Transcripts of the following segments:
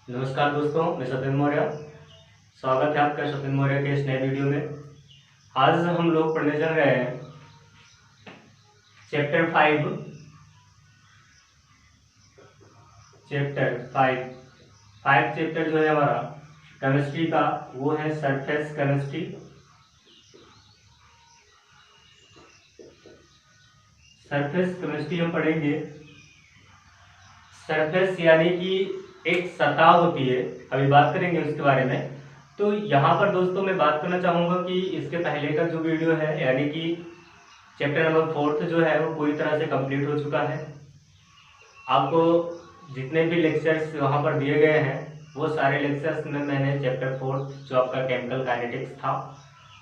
नमस्कार दोस्तों, मैं सत्येंद्र मौर्य। स्वागत है आपका सत्येंद्र मौर्य के इस नए वीडियो में। आज हम लोग पढ़ने चल रहे हैं चैप्टर 5। फाइव चैप्टर जो है हमारा केमिस्ट्री का, वो है सरफेस केमिस्ट्री। सरफेस केमिस्ट्री हम पढ़ेंगे। सरफेस यानी कि एक सतह होती है, अभी बात करेंगे उसके बारे में। तो यहाँ पर दोस्तों मैं बात करना चाहूँगा कि इसके पहले का जो वीडियो है, यानी कि चैप्टर नंबर 4 जो है वो पूरी तरह से कंप्लीट हो चुका है। आपको जितने भी लेक्चर्स वहाँ पर दिए गए हैं, वो सारे लेक्चर्स में मैंने चैप्टर 4 जो आपका केमिकल काइनेटिक्स था,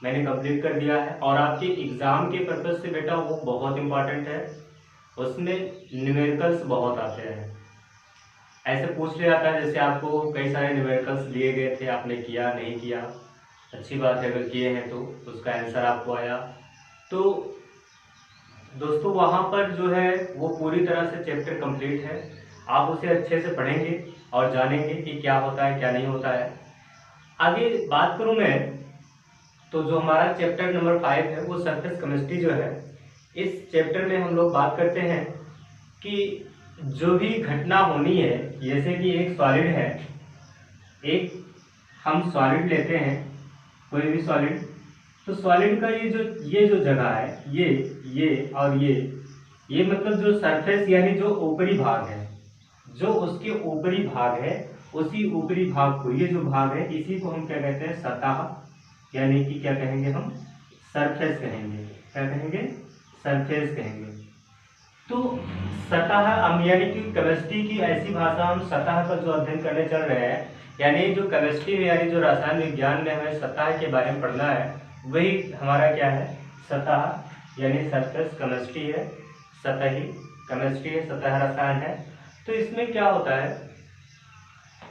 मैंने कंप्लीट कर दिया है। और आपके एग्ज़ाम के पर्पज़ से बेटा वो बहुत इंपॉर्टेंट है, उसमें न्यूमेरिकल्स बहुत आते हैं। ऐसे पूछ लिया जाता है, जैसे आपको कई सारे न्यूमेरिकल्स दिए गए थे, आपने किया नहीं किया, अच्छी बात है अगर किए हैं तो उसका आंसर आपको आया। तो दोस्तों वहाँ पर जो है वो पूरी तरह से चैप्टर कंप्लीट है, आप उसे अच्छे से पढ़ेंगे और जानेंगे कि क्या होता है क्या नहीं होता है। आगे बात करूँ मैं, तो जो हमारा चैप्टर नंबर 5 है वो सरफेस केमिस्ट्री जो है, इस चैप्टर में हम लोग बात करते हैं कि जो भी घटना होनी है, जैसे कि एक सॉलिड है, एक हम सॉलिड लेते हैं, कोई भी सॉलिड, तो सॉलिड का ये जो जगह है, ये और ये मतलब जो सरफेस यानी जो ऊपरी भाग है, जो उसके ऊपरी भाग है, उसी ऊपरी भाग को, ये जो भाग है इसी को हम क्या कहते हैं, सतह, यानी कि क्या कहेंगे हम, सरफेस कहेंगे। क्या कहेंगे? सरफेस कहेंगे। तो सतह हम, यानी कि केमिस्ट्री की ऐसी भाषा, हम सतह का जो अध्ययन करने चल रहे हैं, यानी जो केमिस्ट्री में, यानी जो रसायन विज्ञान में हमें सतह के बारे में पढ़ना है, वही हमारा क्या है, सतह यानी सरफेस केमिस्ट्री है, सतही केमिस्ट्री है, सतह रसायन है। तो इसमें क्या होता है,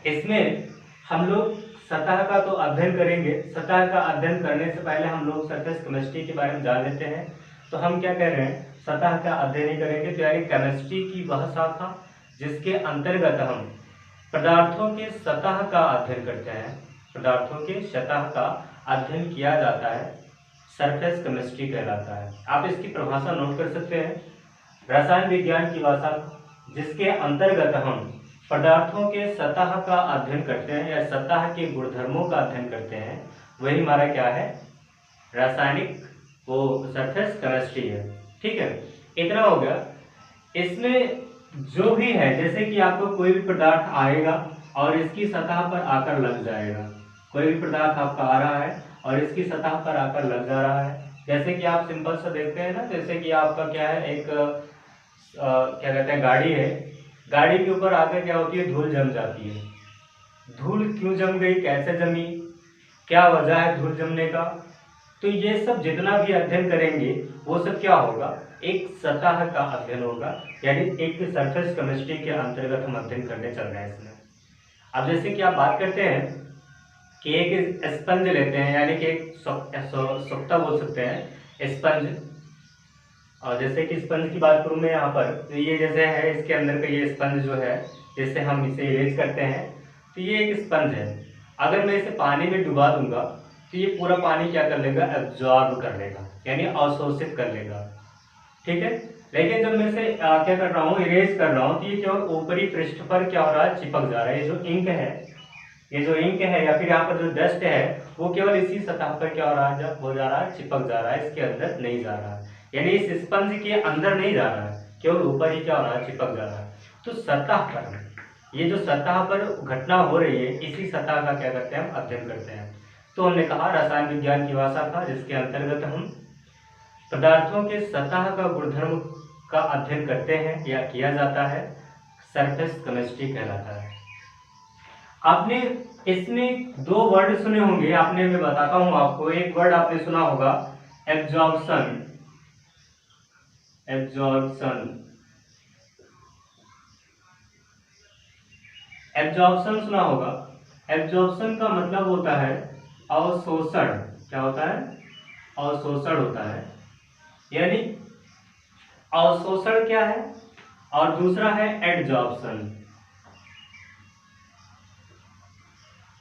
इसमें हम लोग सतह का तो अध्ययन करेंगे। सतह का अध्ययन करने से पहले हम लोग सरफेस केमिस्ट्री के बारे में जान लेते हैं। तो हम क्या कह रहे हैं, सतह का अध्ययन ही करेंगे, तो यानी केमिस्ट्री की वह शाखा जिसके अंतर्गत हम पदार्थों के सतह का अध्ययन करते हैं, पदार्थों के सतह का अध्ययन किया जाता है, सरफेस केमिस्ट्री कहलाता है। आप इसकी परिभाषा नोट कर सकते हैं, रसायन विज्ञान की भाषा जिसके अंतर्गत हम पदार्थों के सतह का अध्ययन करते हैं या सतह के गुणधर्मों का अध्ययन करते हैं, वही हमारा क्या है, रासायनिक वो सरफेस केमिस्ट्री है। ठीक है, इतना हो गया। इसमें जो भी है, जैसे कि आपको कोई भी पदार्थ आएगा और इसकी सतह पर आकर लग जाएगा, कोई भी पदार्थ आपका आ रहा है और इसकी सतह पर आकर लग जा रहा है। जैसे कि आप सिंपल सा देखते हैं ना, जैसे कि आपका क्या है, एक क्या कहते हैं, गाड़ी है, गाड़ी के ऊपर आकर क्या होती है, धूल जम जाती है। धूल क्यों जम गई, कैसे जमी, क्या वजह है धूल जमने का, तो ये सब जितना भी अध्ययन करेंगे वो सब क्या होगा, एक सतह का अध्ययन होगा, यानी एक सरफेस केमिस्ट्री के अंतर्गत हम अध्ययन करने चल रहे हैं इसमें। अब जैसे कि आप बात करते हैं कि एक स्पंज लेते हैं, यानी कि एक सोख्ता बोल सकते हैं, स्पंज। और जैसे कि स्पंज की बात करूँ मैं यहाँ पर, तो ये जैसे है, इसके अंदर का ये स्पंज जो है, जैसे हम इसे इरेज करते हैं, तो ये एक स्पंज है। अगर मैं इसे पानी में डुबा दूंगा तो ये पूरा पानी क्या कर लेगा, एब्जॉर्ब कर लेगा, यानी अवशोषित कर लेगा। ठीक है, लेकिन जब मैं इसे क्या कर रहा हूँ, इरेज कर रहा हूँ, तो ये केवल ऊपरी पृष्ठ पर क्या हो रहा है, चिपक जा रहा है। ये जो इंक है, ये जो इंक है या फिर यहाँ पर जो डस्ट है, वो केवल इसी सतह पर क्या हो रहा है, जब हो जा रहा है, चिपक जा रहा है, इसके अंदर नहीं जा रहा है, यानी इस स्पंज के अंदर नहीं जा रहा है, केवल ऊपर ही क्या हो रहा है, चिपक जा रहा है। तो सतह पर, ये जो सतह पर घटना हो रही है, इसी सतह का क्या करते हैं, हम अध्ययन करते हैं। तो हमने कहा रसायन विज्ञान की भाषा था, जिसके अंतर्गत हम पदार्थों के सतह का गुणधर्म का अध्ययन करते हैं या किया जाता है, सरफेस केमिस्ट्री कहलाता है। आपने इसमें दो वर्ड सुने होंगे, आपने, मैं बताता हूं आपको। एक वर्ड आपने सुना होगा, एब्जॉर्प्शन। एब्जॉर्प्शन, एब्जॉर्प्शन सुना होगा। एब्जॉर्प्शन का मतलब होता है अवशोषण। क्या होता है? अवशोषण होता है। यानी अवशोषण क्या है, और दूसरा है एडजॉर्प्शन।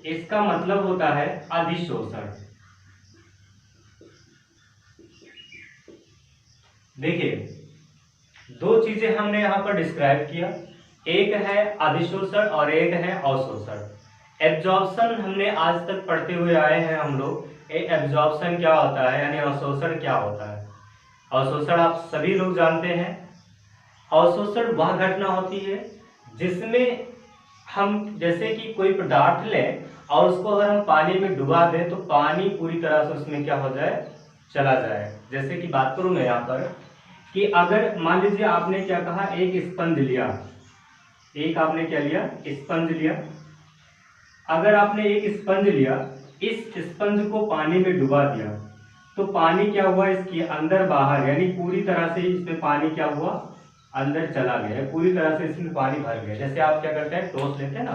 इसका मतलब होता है अधिशोषण। देखिए, दो चीजें हमने यहाँ पर डिस्क्राइब किया, एक है अधिशोषण और एक है अवशोषण। एब्जॉर्प्शन हमने आज तक पढ़ते हुए आए हैं हम लोग, एब्जॉर्प्शन क्या होता है यानी अवशोषण क्या होता है। अवशोषण आप सभी लोग जानते हैं। अवशोषण वह घटना होती है जिसमें हम जैसे कि कोई पदार्थ लें और उसको अगर हम पानी में डुबा दें तो पानी पूरी तरह से उसमें क्या हो जाए, चला जाए। जैसे कि बात करूं मैं यहाँ पर कि अगर मान लीजिए आपने क्या कहा, एक स्पंज लिया, एक आपने क्या लिया, स्पंज लिया। अगर आपने एक स्पंज लिया, इस स्पंज को पानी में डुबा दिया तो पानी क्या हुआ, इसके अंदर बाहर यानी पूरी तरह से इसमें पानी क्या हुआ, अंदर चला गया, पूरी तरह से इसमें पानी भर गया। जैसे आप क्या करते हैं, टोस्ट लेते हैं ना,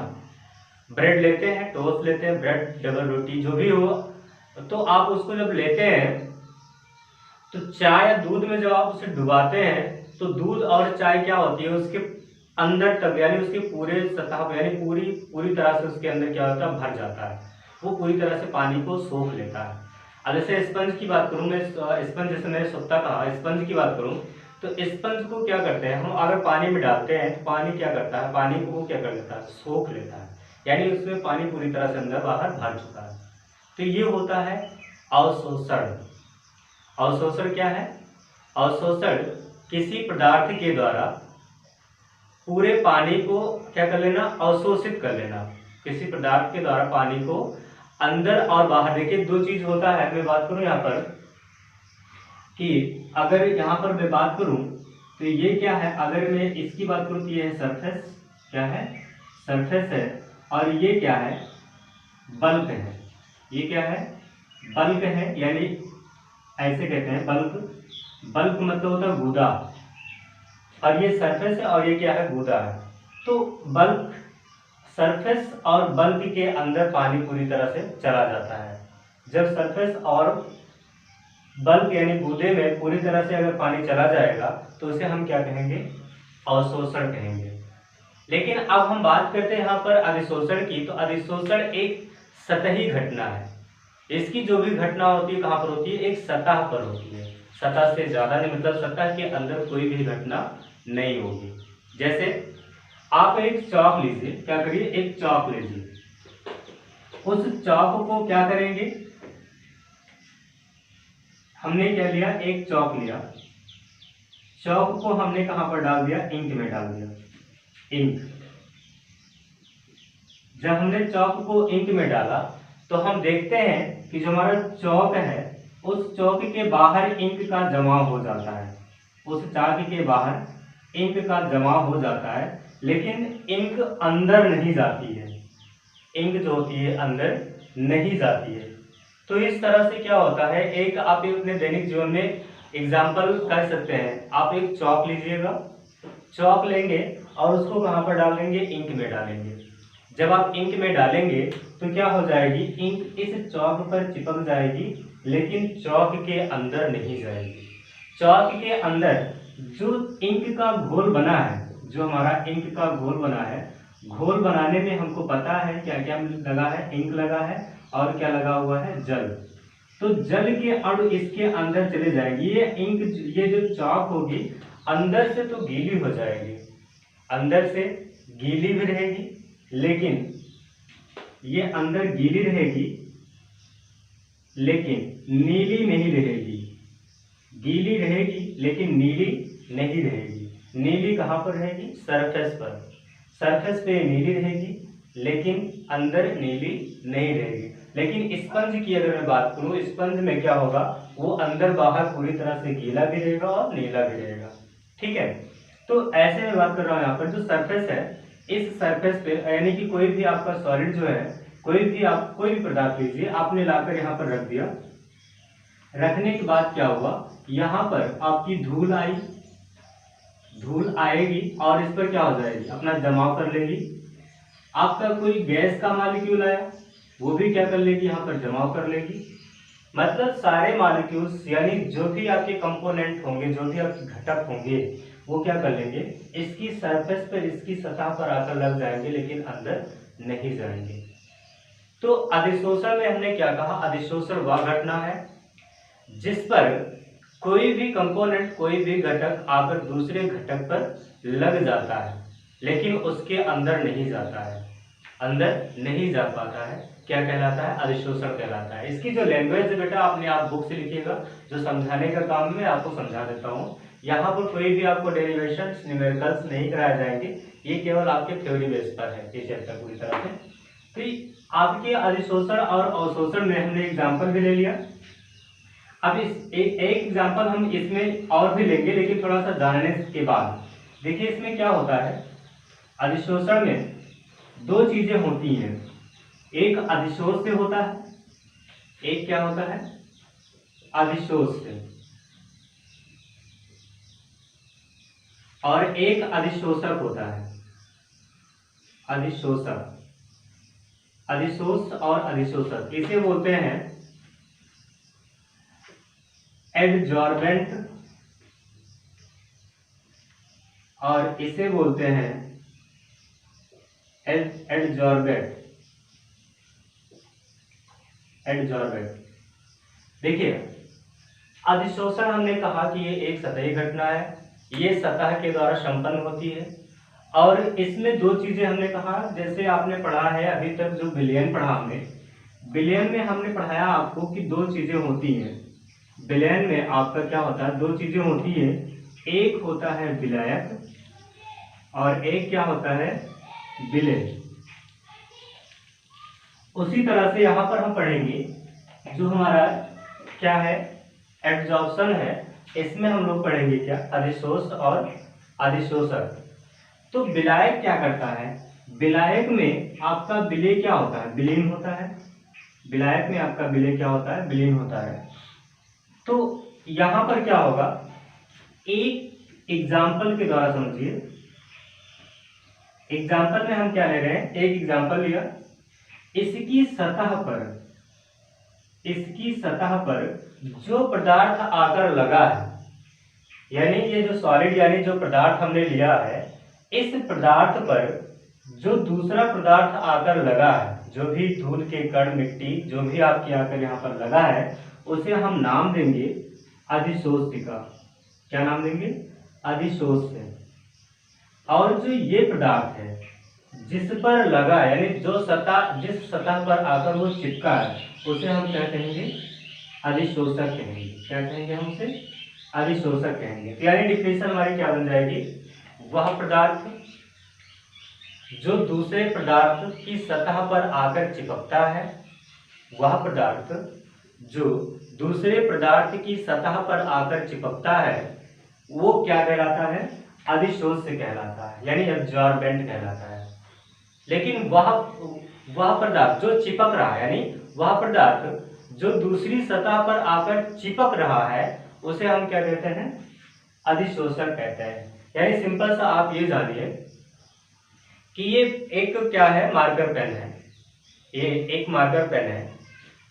ब्रेड लेते हैं, टोस्ट लेते हैं, ब्रेड डबल रोटी जो भी हो, तो आप उसको जब लेते हैं तो चाय या दूध में जब आप उसे डुबाते हैं तो दूध और चाय क्या होती है, उसके अंदर तक यानी उसके पूरे सतह यानी पूरी तरह से उसके अंदर क्या होता है, भर जाता है, वो पूरी तरह से पानी को सोख लेता है। अब जैसे स्पंज की बात करूं मैं, स्पंज जैसे मैंने सोखता कहा, स्पंज की बात करूं तो स्पंज को क्या करते हैं हम, अगर पानी में डालते हैं तो पानी क्या करता है, पानी को वो क्या कर लेता है, सोख लेता है, यानी उसमें पानी पूरी तरह से अंदर बाहर भर चुका है। तो ये होता है अवशोषण। अवशोषण क्या है, अवशोषण किसी पदार्थ के द्वारा पूरे पानी को क्या कर लेना, अवशोषित कर लेना। किसी पदार्थ के द्वारा पानी को अंदर और बाहर, देखिए दो चीज होता है। मैं बात करूं यहाँ पर कि अगर यहाँ पर मैं बात करूं तो ये क्या है, अगर मैं इसकी बात करूं तो ये है सरफेस, क्या है, सरफेस है, और ये क्या है, बल्क है। ये क्या है, बल्क है, यानी ऐसे कहते हैं बल्क। बल्क मतलब होता है गूदा, और ये सरफेस है और ये क्या है, गूदा है। तो बल्क, सरफेस और बल्क के अंदर पानी पूरी तरह से चला जाता है। जब सरफेस और बल्क यानी गूदे में पूरी तरह से अगर पानी चला जाएगा तो उसे हम क्या कहेंगे, अवशोषण कहेंगे। लेकिन अब हम बात करते हैं यहाँ पर अधिशोषण की, तो अधिशोषण एक सतही घटना है। इसकी जो भी घटना होती है कहाँ पर होती है, एक सतह पर होती है, सतह से ज्यादा नहीं, मतलब सतह के अंदर कोई भी घटना नहीं होगी। जैसे आप एक चौक लीजिए, क्या करिए, एक चौक लीजिए, उस चौक को क्या करेंगे, हमने क्या लिया, एक चौक लिया, चौक को हमने कहां पर डाल दिया, इंक में डाल दिया। इंक, जब हमने चौक को इंक में डाला तो हम देखते हैं कि जो हमारा चौक है उस चौक के बाहर इंक का जमाव हो जाता है, उस चौक के बाहर इंक का जमाव हो जाता है, लेकिन इंक अंदर नहीं जाती है, इंक जो होती है अंदर नहीं जाती है। तो इस तरह से क्या होता है, एक आप अपने दैनिक जीवन में एग्जाम्पल कर सकते हैं। आप एक चौक लीजिएगा, चौक लेंगे और उसको कहाँ पर डालेंगे, इंक में डालेंगे। जब आप इंक में डालेंगे तो क्या हो जाएगी, इंक इस चौक पर चिपक जाएगी, लेकिन चौक के अंदर नहीं जाएगी। चौक के अंदर जो इंक का घोल बना है, जो हमारा इंक का घोल बना है, घोल बनाने में हमको पता है क्या क्या लगा है, इंक लगा है और क्या लगा हुआ है, जल। तो जल के अणु इसके अंदर चले जाएंगे, ये इंक, ये जो चौक होगी अंदर से तो गीली हो जाएगी, अंदर से गीली भी रहेगी, लेकिन ये अंदर गीली रहेगी लेकिन नीली नहीं रहेगी। गीली रहेगी लेकिन नीली नहीं रहेगी। नीली कहाँ पर रहेगी, सरफेस पर, सरफेस पे नीली रहेगी लेकिन अंदर नीली नहीं रहेगी। लेकिन स्पंज की अगर मैं बात करूं, स्पंज में क्या होगा, वो अंदर बाहर पूरी तरह से गीला भी रहेगा और नीला भी रहेगा। ठीक है, तो ऐसे में बात कर रहा हूं यहाँ पर जो सरफेस है, इस सरफेस पे यानी कि कोई भी आपका सॉलिड जो है, कोई भी पदार्थ लीजिए, आपने लाकर यहाँ पर रख दिया, रखने के बाद क्या हुआ, यहाँ पर आपकी धूल आई, धूल आएगी और इस पर क्या हो जाएगी, अपना जमाव कर लेगी। आपका कोई गैस का मॉलिक्यूल आया, वो भी क्या कर लेगी, यहाँ पर जमाव कर लेगी। मतलब सारे मॉलिक्यूल्स यानी जो भी आपके कंपोनेंट होंगे, जो भी आपके घटक होंगे, वो क्या कर लेंगे, इसकी सरफेस पर, इसकी सतह पर आकर लग जाएंगे, लेकिन अंदर नहीं जाएंगे। तो अधिशोषण में हमने क्या कहा, अधिशोषण वह घटना है जिस पर कोई भी कंपोनेंट, कोई भी घटक आकर दूसरे घटक पर लग जाता है लेकिन उसके अंदर नहीं जाता है, अंदर नहीं जा पाता है, क्या कहलाता है, अधिशोषण कहलाता है। इसकी जो लैंग्वेज है बेटा आपने आप बुक से लिखिएगा, जो समझाने का काम में आपको समझा देता हूँ। यहाँ पर कोई भी आपको डेरिवेशन न्यूमेरिकल्स नहीं कराए जाएंगे, ये केवल आपके थ्योरी बेस पर है ये चैप्टर पूरी तरह से। तो आपके अधिशोषण और अवशोषण में हमने एग्जाम्पल भी ले लिया। अब इस एक एग्जाम्पल हम इसमें और भी लेंगे लेकिन थोड़ा सा जानने के बाद। देखिए इसमें क्या होता है, अधिशोषण में दो चीजें होती हैं, एक अधिशोष से होता है, एक क्या होता है, अधिशोष से, और एक अधिशोषक होता है, अधिशोषक। अधिशोष और अधिशोषक इसे बोलते हैं एडजॉर्बेंट और इसे बोलते हैं एडजॉर्बेंट। एडजॉर्बेंट देखिए अधिशोषण हमने कहा कि ये एक सतही घटना है, ये सतह के द्वारा संपन्न होती है। और इसमें दो चीजें हमने कहा, जैसे आपने पढ़ा है अभी तक जो विलयन पढ़ा हमने, विलयन में हमने पढ़ाया आपको कि दो चीजें होती हैं। विलयन में आपका क्या होता है, दो चीजें होती है, एक होता है विलायक और एक क्या होता है, विलय। उसी तरह से यहाँ पर हम पढ़ेंगे जो हमारा क्या है, एडजॉर्प्शन है, इसमें हम लोग पढ़ेंगे क्या, अधिशोष और अधिशोषक। तो विलायक क्या करता है, विलायक में आपका विलय क्या होता है, विलीन होता है। विलायक में आपका विलय क्या होता है, विलीन होता है। तो यहां पर क्या होगा, एक एग्जाम्पल के द्वारा समझिए। एग्जाम्पल में हम क्या ले रहे हैं, एक एग्जाम्पल लिया, इसकी सतह पर जो पदार्थ आकर लगा है, यानी ये जो सॉलिड यानी जो पदार्थ हमने लिया है, इस पदार्थ पर जो दूसरा पदार्थ आकर लगा है, जो भी धूल के कण, मिट्टी, जो भी आपके आकर यहाँ पर लगा है, उसे हम नाम देंगे अधिशोष का। क्या नाम देंगे, अधिशोष से। और जो ये पदार्थ है जिस पर लगा, यानी जो सतह, जिस सतह पर आकर वो चिपका है, उसे हम क्या कहेंगे, अधिशोषक कहेंगे। क्या कहेंगे हम उसे, अधिशोषक कहेंगे। यानी डिफिनेशन हमारी क्या बन जाएगी, वह पदार्थ जो दूसरे पदार्थ की सतह पर आकर चिपकता है, वह पदार्थ जो दूसरे पदार्थ की सतह पर आकर चिपकता है, वो क्या कहलाता है, अधिशोष से कहलाता है, यानी एब्जॉर्बेंट कहलाता है। लेकिन वह पदार्थ जो चिपक रहा है, यानी वह पदार्थ जो दूसरी सतह पर आकर चिपक रहा है, उसे हम क्या कहते हैं, अधिशोषक कहते हैं। यानी सिंपल सा आप ये जानिए कि ये एक क्या है, मार्कर पेन है, ये एक मार्कर पेन है,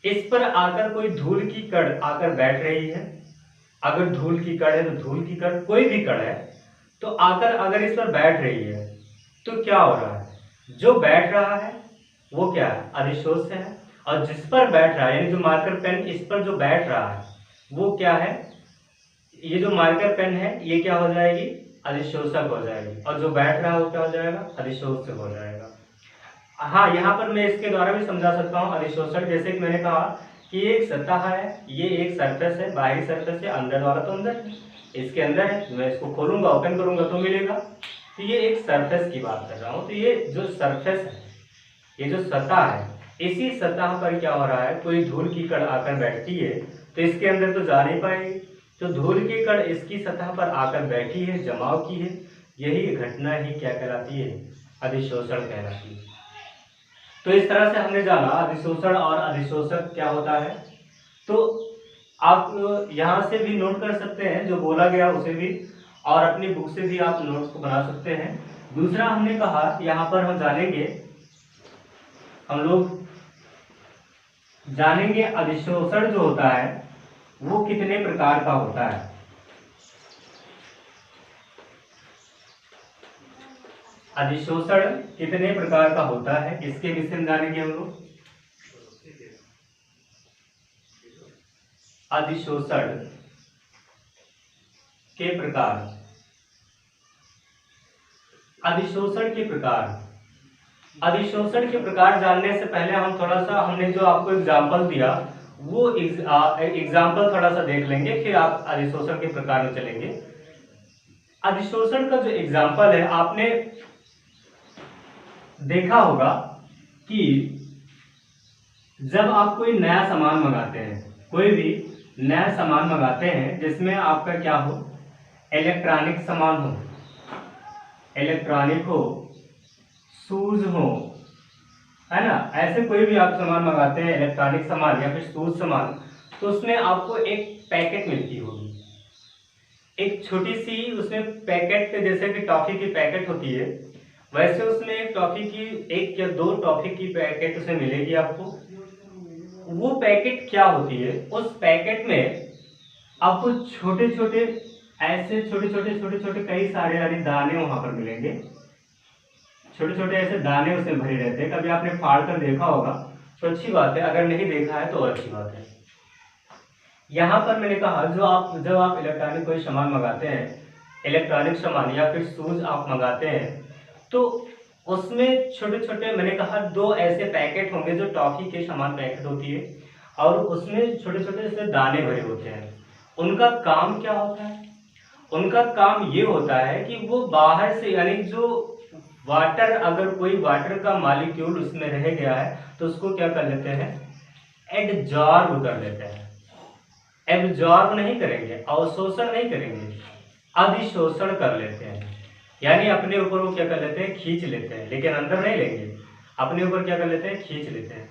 इस पर आकर कोई धूल की कण आकर बैठ रही है। अगर धूल की कण है तो धूल की कण, कोई भी कण है तो आकर अगर इस पर बैठ रही है, तो क्या हो रहा है, जो बैठ रहा है वो क्या है, अधिशोष से है। और जिस पर बैठ रहा है, यानी जो मार्कर पेन इस पर जो बैठ रहा है, वो क्या है, ये जो मार्कर पेन है ये क्या हो जाएगी, अधिशोषक हो जाएगी। और जो बैठ रहा है वो क्या हो जाएगा, अधिशोष से हो जाएगा। हाँ, यहाँ पर मैं इसके द्वारा भी समझा सकता हूँ अधिशोषण। जैसे कि मैंने कहा कि ये एक सतह है, ये एक सरफेस है, बाहरी सरफेस है, अंदर वाला तो अंदर है, इसके अंदर है, मैं इसको खोलूंगा, ओपन करूंगा तो मिलेगा। तो ये एक सरफेस की बात कर रहा हूँ। तो ये जो सरफेस है, ये जो सतह है, इसी सतह पर क्या हो रहा है, कोई धूल की कण आकर बैठती है, तो इसके अंदर तो जा नहीं पाएगी, तो धूल की कण इसकी सतह पर आकर बैठी है, जमाव की है, यही घटना ही क्या कहलाती है, अधिशोषण कहलाती है। तो इस तरह से हमने जाना अधिशोषण और अधिशोषक क्या होता है। तो आप यहाँ से भी नोट कर सकते हैं जो बोला गया उसे भी, और अपनी बुक से भी आप नोट्स को बना सकते हैं। दूसरा हमने कहा यहाँ पर हम लोग जानेंगे अधिशोषण जो होता है वो कितने प्रकार का होता है। अधिशोषण कितने प्रकार का होता है, इसके विषय में जानेंगे हम लोग। अधिशोषण के प्रकार। अधिशोषण के प्रकार, अधिशोषण के प्रकार जानने से पहले हम थोड़ा सा, हमने जो आपको एग्जाम्पल दिया वो एग्जाम्पल थोड़ा सा देख लेंगे, फिर आप अधिशोषण के प्रकार में चलेंगे। अधिशोषण का जो एग्जाम्पल है, आपने देखा होगा कि जब आप कोई नया सामान मंगाते हैं, कोई भी नया सामान मंगाते हैं जिसमें आपका क्या हो, इलेक्ट्रॉनिक सामान हो, इलेक्ट्रॉनिक हो, शूज हो, है ना, ऐसे कोई भी आप सामान मंगाते हैं, इलेक्ट्रॉनिक सामान या फिर शूज सामान, तो उसमें आपको एक पैकेट मिलती होगी, एक छोटी सी उसमें पैकेट, जैसे कि टॉफी की पैकेट होती है, वैसे उसमें एक टॉफी की, एक या दो टॉफी की पैकेट उसमें मिलेगी आपको। वो पैकेट क्या होती है, उस पैकेट में आपको छोटे छोटे ऐसे छोटे छोटे कई सारे दाने वहां पर मिलेंगे, छोटे छोटे ऐसे दाने उसमें भरे रहते हैं। कभी आपने फाड़ कर देखा होगा तो अच्छी बात है, अगर नहीं देखा है तो और अच्छी बात है। यहाँ पर मैंने कहा जब आप इलेक्ट्रॉनिक कोई सामान मंगाते हैं, इलेक्ट्रॉनिक सामान या फिर शूज आप मंगाते हैं, तो उसमें छोटे छोटे, मैंने कहा दो ऐसे पैकेट होंगे जो टॉफी के सामान पैकेट होती है, और उसमें छोटे छोटे से दाने भरे होते हैं। उनका काम क्या होता है, उनका काम ये होता है कि वो बाहर से, यानी जो वाटर, अगर कोई वाटर का मॉलिक्यूल उसमें रह गया है तो उसको क्या कर लेते हैं, एडजॉर्ब कर लेते हैं। एब्जॉर्ब नहीं करेंगे, अवशोषण नहीं करेंगे, अधिशोषण कर लेते हैं, यानी अपने ऊपर वो क्या कर लेते हैं, खींच लेते हैं, लेकिन अंदर नहीं लेंगे, अपने ऊपर क्या कर लेते हैं, खींच लेते हैं।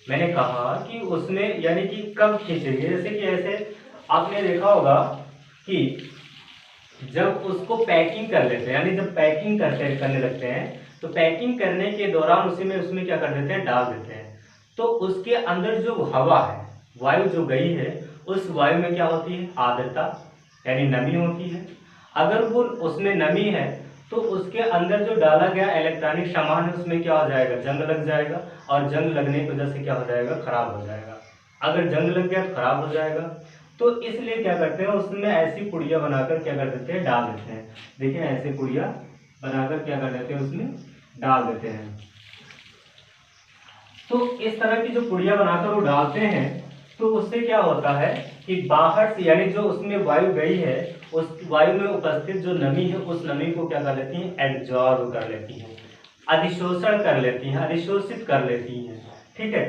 मैंने कहा कि उसमें, यानी कि कब खींचेंगे, जैसे कि ऐसे आपने देखा होगा कि जब उसको पैकिंग कर लेते हैं, यानी जब पैकिंग करने लगते हैं, तो पैकिंग करने के दौरान उसमें क्या कर देते हैं, डाल देते हैं, तो उसके अंदर जो हवा है, वायु जो गई है, उस वायु में क्या होती है, आर्द्रता, यानी नमी होती है। अगर वो उसमें नमी है तो उसके अंदर जो डाला गया इलेक्ट्रॉनिक सामान है उसमें क्या हो जाएगा, जंग लग जाएगा, और जंग लगने की वजह से क्या हो जाएगा, खराब हो जाएगा। अगर जंग लग गया तो खराब हो जाएगा, तो इसलिए क्या करते हैं, उसमें ऐसी पुड़िया बनाकर क्या कर देते हैं, डाल देते हैं। देखिए ऐसे पुड़िया बनाकर क्या कर देते हैं, उसमें डाल देते हैं। तो इस तरह की जो पुड़िया बनाकर वो डालते हैं, तो उससे क्या होता है कि बाहर से, यानी जो उसमें वायु गई है, उस वायु में उपस्थित जो नमी है, उस नमी को क्या कर लेती हैं, एब्जॉर्ब कर लेती हैं, अधिशोषण कर लेती हैं, अधिशोषित कर लेती हैं। ठीक है,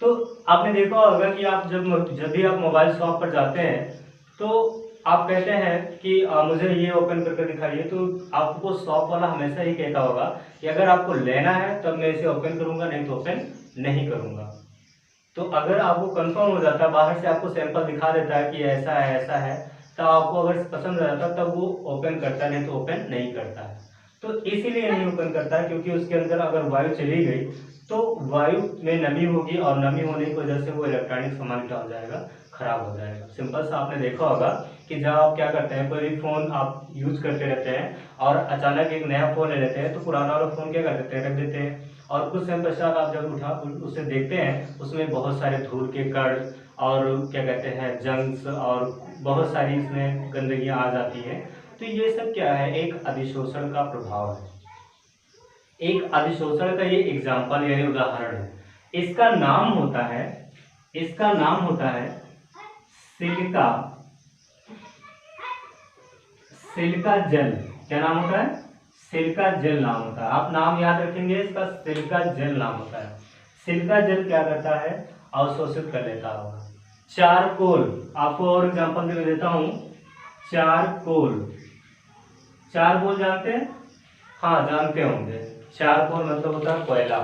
तो आपने देखा होगा कि आप जब भी आप मोबाइल शॉप पर जाते हैं तो आप कहते हैं कि मुझे ये ओपन करके दिखाइए, तो आपको शॉप वाला हमेशा ही कहता होगा कि अगर आपको लेना है तब मैं इसे ओपन करूंगा, नहीं तो ओपन नहीं करूंगा। तो अगर आपको कंफर्म हो जाता है, बाहर से आपको सैंपल दिखा देता है कि ऐसा है, तो आपको अगर पसंद आ जाता तब वो ओपन करता है, नहीं तो ओपन नहीं करता है। तो इसीलिए नहीं ओपन करता है क्योंकि उसके अंदर अगर वायु चली गई तो वायु में नमी होगी, और नमी होने की वजह से वो इलेक्ट्रॉनिक सामान क्या हो जाएगा, खराब हो जाएगा। सिंपल सा आपने देखा होगा कि जब आप क्या करते हैं, कोई भी फोन आप यूज करते रहते हैं और अचानक एक नया फोन ले लेते हैं, तो पुराना वाला फोन क्या कर देते हैं, रख देते हैं, और कुछ समय पश्चात आप जब उसे देखते हैं, उसमें बहुत सारे धूल के कण और क्या कहते हैं, जंग्स, और बहुत सारी इसमें गंदगियां आ जाती है। तो ये सब क्या है, एक अधिशोषण का प्रभाव है, एक अधिशोषण का ये एग्जाम्पल यानी उदाहरण है। इसका नाम होता है सिलिका जेल। क्या नाम होता है, सिलिका जेल नाम होता है। आप नाम याद रखेंगे इसका, सिलिका जेल नाम होता है। सिलिका जेल क्या करता है, अवशोषित कर लेता होगा। चारकोल, आपको और एग्जाम्पल दे देता हूं। चारकोल जानते हैं, हाँ जानते होंगे। चारकोल मतलब होता है कोयला।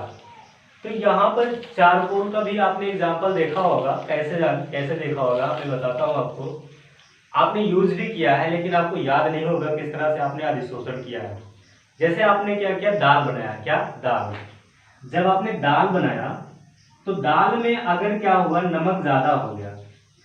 तो यहाँ पर चारकोल का भी आपने एग्जाम्पल देखा होगा, कैसे देखा होगा, मैं बताता हूँ आपको। आपने यूज भी किया है लेकिन आपको याद नहीं होगा किस तरह से आपने अधिशोषण किया है। जैसे आपने क्या किया, दाल बनाया, क्या दाल, जब आपने दाल बनाया तो दाल में अगर क्या हुआ, नमक ज्यादा हो गया,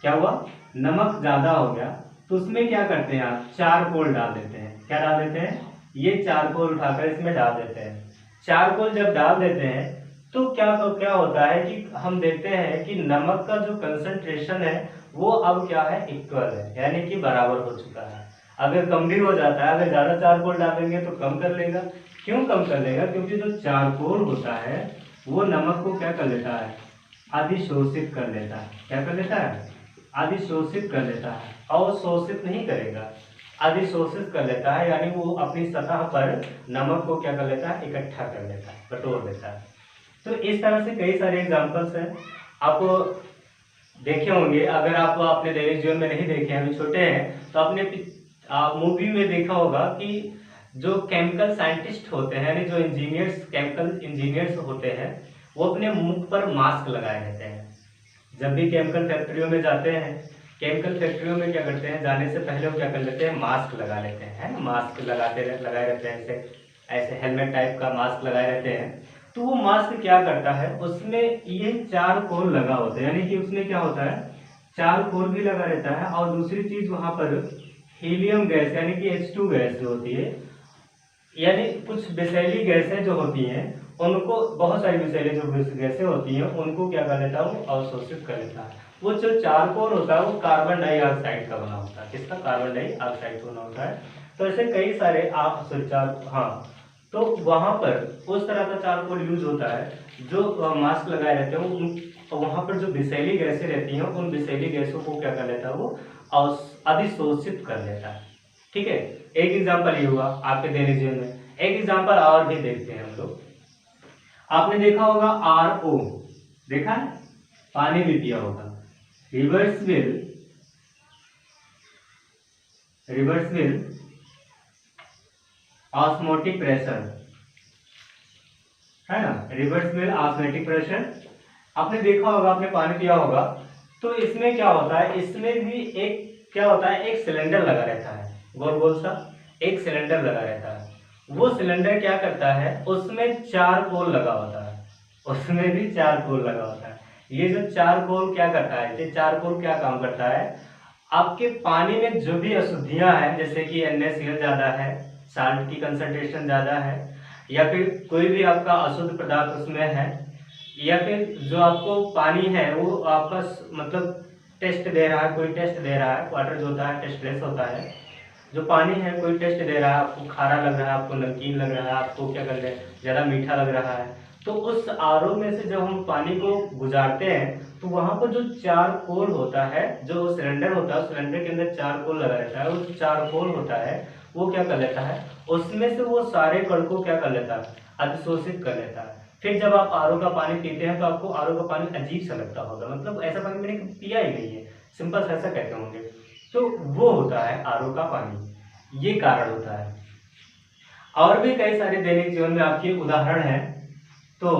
क्या हुआ, नमक ज्यादा हो गया, तो उसमें क्या करते हैं आप, चारकोल डाल देते हैं। क्या डाल देते हैं, ये चारकोल उठाकर इसमें डाल देते हैं। चारकोल जब डाल देते हैं तो क्या होता है कि हम देखते हैं कि नमक का जो कंसंट्रेशन है वो अब क्या है, इक्वल है, यानी कि बराबर हो चुका है। अगर कम भी हो जाता है, अगर ज़्यादा चारकोल डालेंगे तो कम कर लेगा। क्यों कम कर लेगा? क्योंकि जो चारकोल होता है वो नमक को क्या कर लेता है, अधिशोषित कर लेता है। क्या कर लेता है? अधिशोषित कर लेता है। अवशोषित नहीं करेगा, अधिशोषित कर लेता है, यानी वो अपनी सतह पर नमक को क्या कर लेता है, इकट्ठा कर लेता है, बटोर लेता है। तो इस तरह से कई सारे एग्जाम्पल्स हैं, आप देखे होंगे। अगर आप अपने दैनिक जीवन में नहीं देखे हैं, अभी छोटे हैं, तो आपने मूवी में देखा होगा कि जो केमिकल साइंटिस्ट होते हैं, यानी जो इंजीनियर्स, केमिकल इंजीनियर्स होते हैं, वो अपने मुख पर मास्क लगाए रहते हैं। जब भी केमिकल फैक्ट्रियों में जाते हैं, केमिकल फैक्ट्रियों में क्या करते हैं, जाने से पहले वो क्या कर लेते हैं, मास्क लगा लेते हैं, है ना। मास्क लगाए रहते हैं, ऐसे ऐसे हेलमेट टाइप का मास्क लगाए रहते हैं। तो वो मास्क क्या करता है, उसमें ये चारकोल लगा होता है, यानी कि उसमें क्या होता है, चारकोल भी लगा रहता है। और दूसरी चीज वहां पर हीलियम गैस, यानी कि H2 गैस जो होती है, यानी कुछ विषैली गैसें जो होती हैं, उनको, बहुत सारी विषैली जो गैसें होती हैं, उनको क्या कर लेता है, वो अवशोषित कर लेता है। वो जो चारकोल होता है वो कार्बन डाइऑक्साइड का बना होता है। किसका? कार्बन डाइऑक्साइड का बना होता है। तो ऐसे कई सारे आप हाँ, तो वहां पर उस तरह का चारकोल यूज होता है। जो मास्क लगाए रहते हैं, वहां पर जो विषैली गैसें रहती हैं, उन विषैली गैसों को क्या कर लेता है, वो अधिशोषित कर लेता है। ठीक है, एक एग्जांपल ये हुआ आपके दैनिक जीवन में। एक एग्जांपल और भी देखते हैं हम लोग। आपने देखा होगा RO, देखा है, पानी भी पिया होगा। रिवर्सिबल ऑस्मोटिक प्रेशर, है ना, रिवर्सिबल ऑस्मोटिक प्रेशर। आपने देखा होगा, आपने पानी पिया होगा। तो इसमें क्या होता है, इसमें भी एक क्या होता है, एक सिलेंडर लगा रहता है, गोल गोल सा एक सिलेंडर लगा रहता है। वो सिलेंडर क्या करता है, उसमें चारकोल लगा होता है, उसमें भी चारकोल लगा होता है। ये जो चारकोल क्या करता है, ये चारकोल क्या काम करता है, आपके पानी में जो भी अशुद्धियां हैं, जैसे कि NaCl ज्यादा है, साल्ट की कंसंट्रेशन ज्यादा है, या फिर कोई भी आपका अशुद्ध पदार्थ उसमें है, या फिर जो आपको पानी है वो आपका मतलब टेस्ट दे रहा है, कोई टेस्ट दे रहा है, वाटर जो होता है टेस्टलेस होता है। जो पानी है कोई टेस्ट दे रहा है, आपको खारा लग रहा है, आपको नमकीन लग रहा है, आपको क्या कर रहे हैं, ज़्यादा मीठा लग रहा है, तो उस RO में से जब हम पानी को गुजारते हैं, तो वहां पर जो चारकोल होता है, जो सिलेंडर होता है, सिलेंडर के अंदर चारकोल लगा रहता है, वो चारकोल होता है, वो क्या कर लेता है, उसमें से वो सारे कण को क्या कर लेता है, अधिशोषित कर लेता है। फिर जब आप RO का पानी पीते हैं, तो आपको RO का पानी अजीब सा लगता होगा, मतलब ऐसा पानी मैंने पिया ही नहीं है, सिंपल सा ऐसा कहते होंगे। तो वो होता है RO का पानी, ये कारण होता है। और भी कई सारे दैनिक जीवन में आपके उदाहरण हैं, तो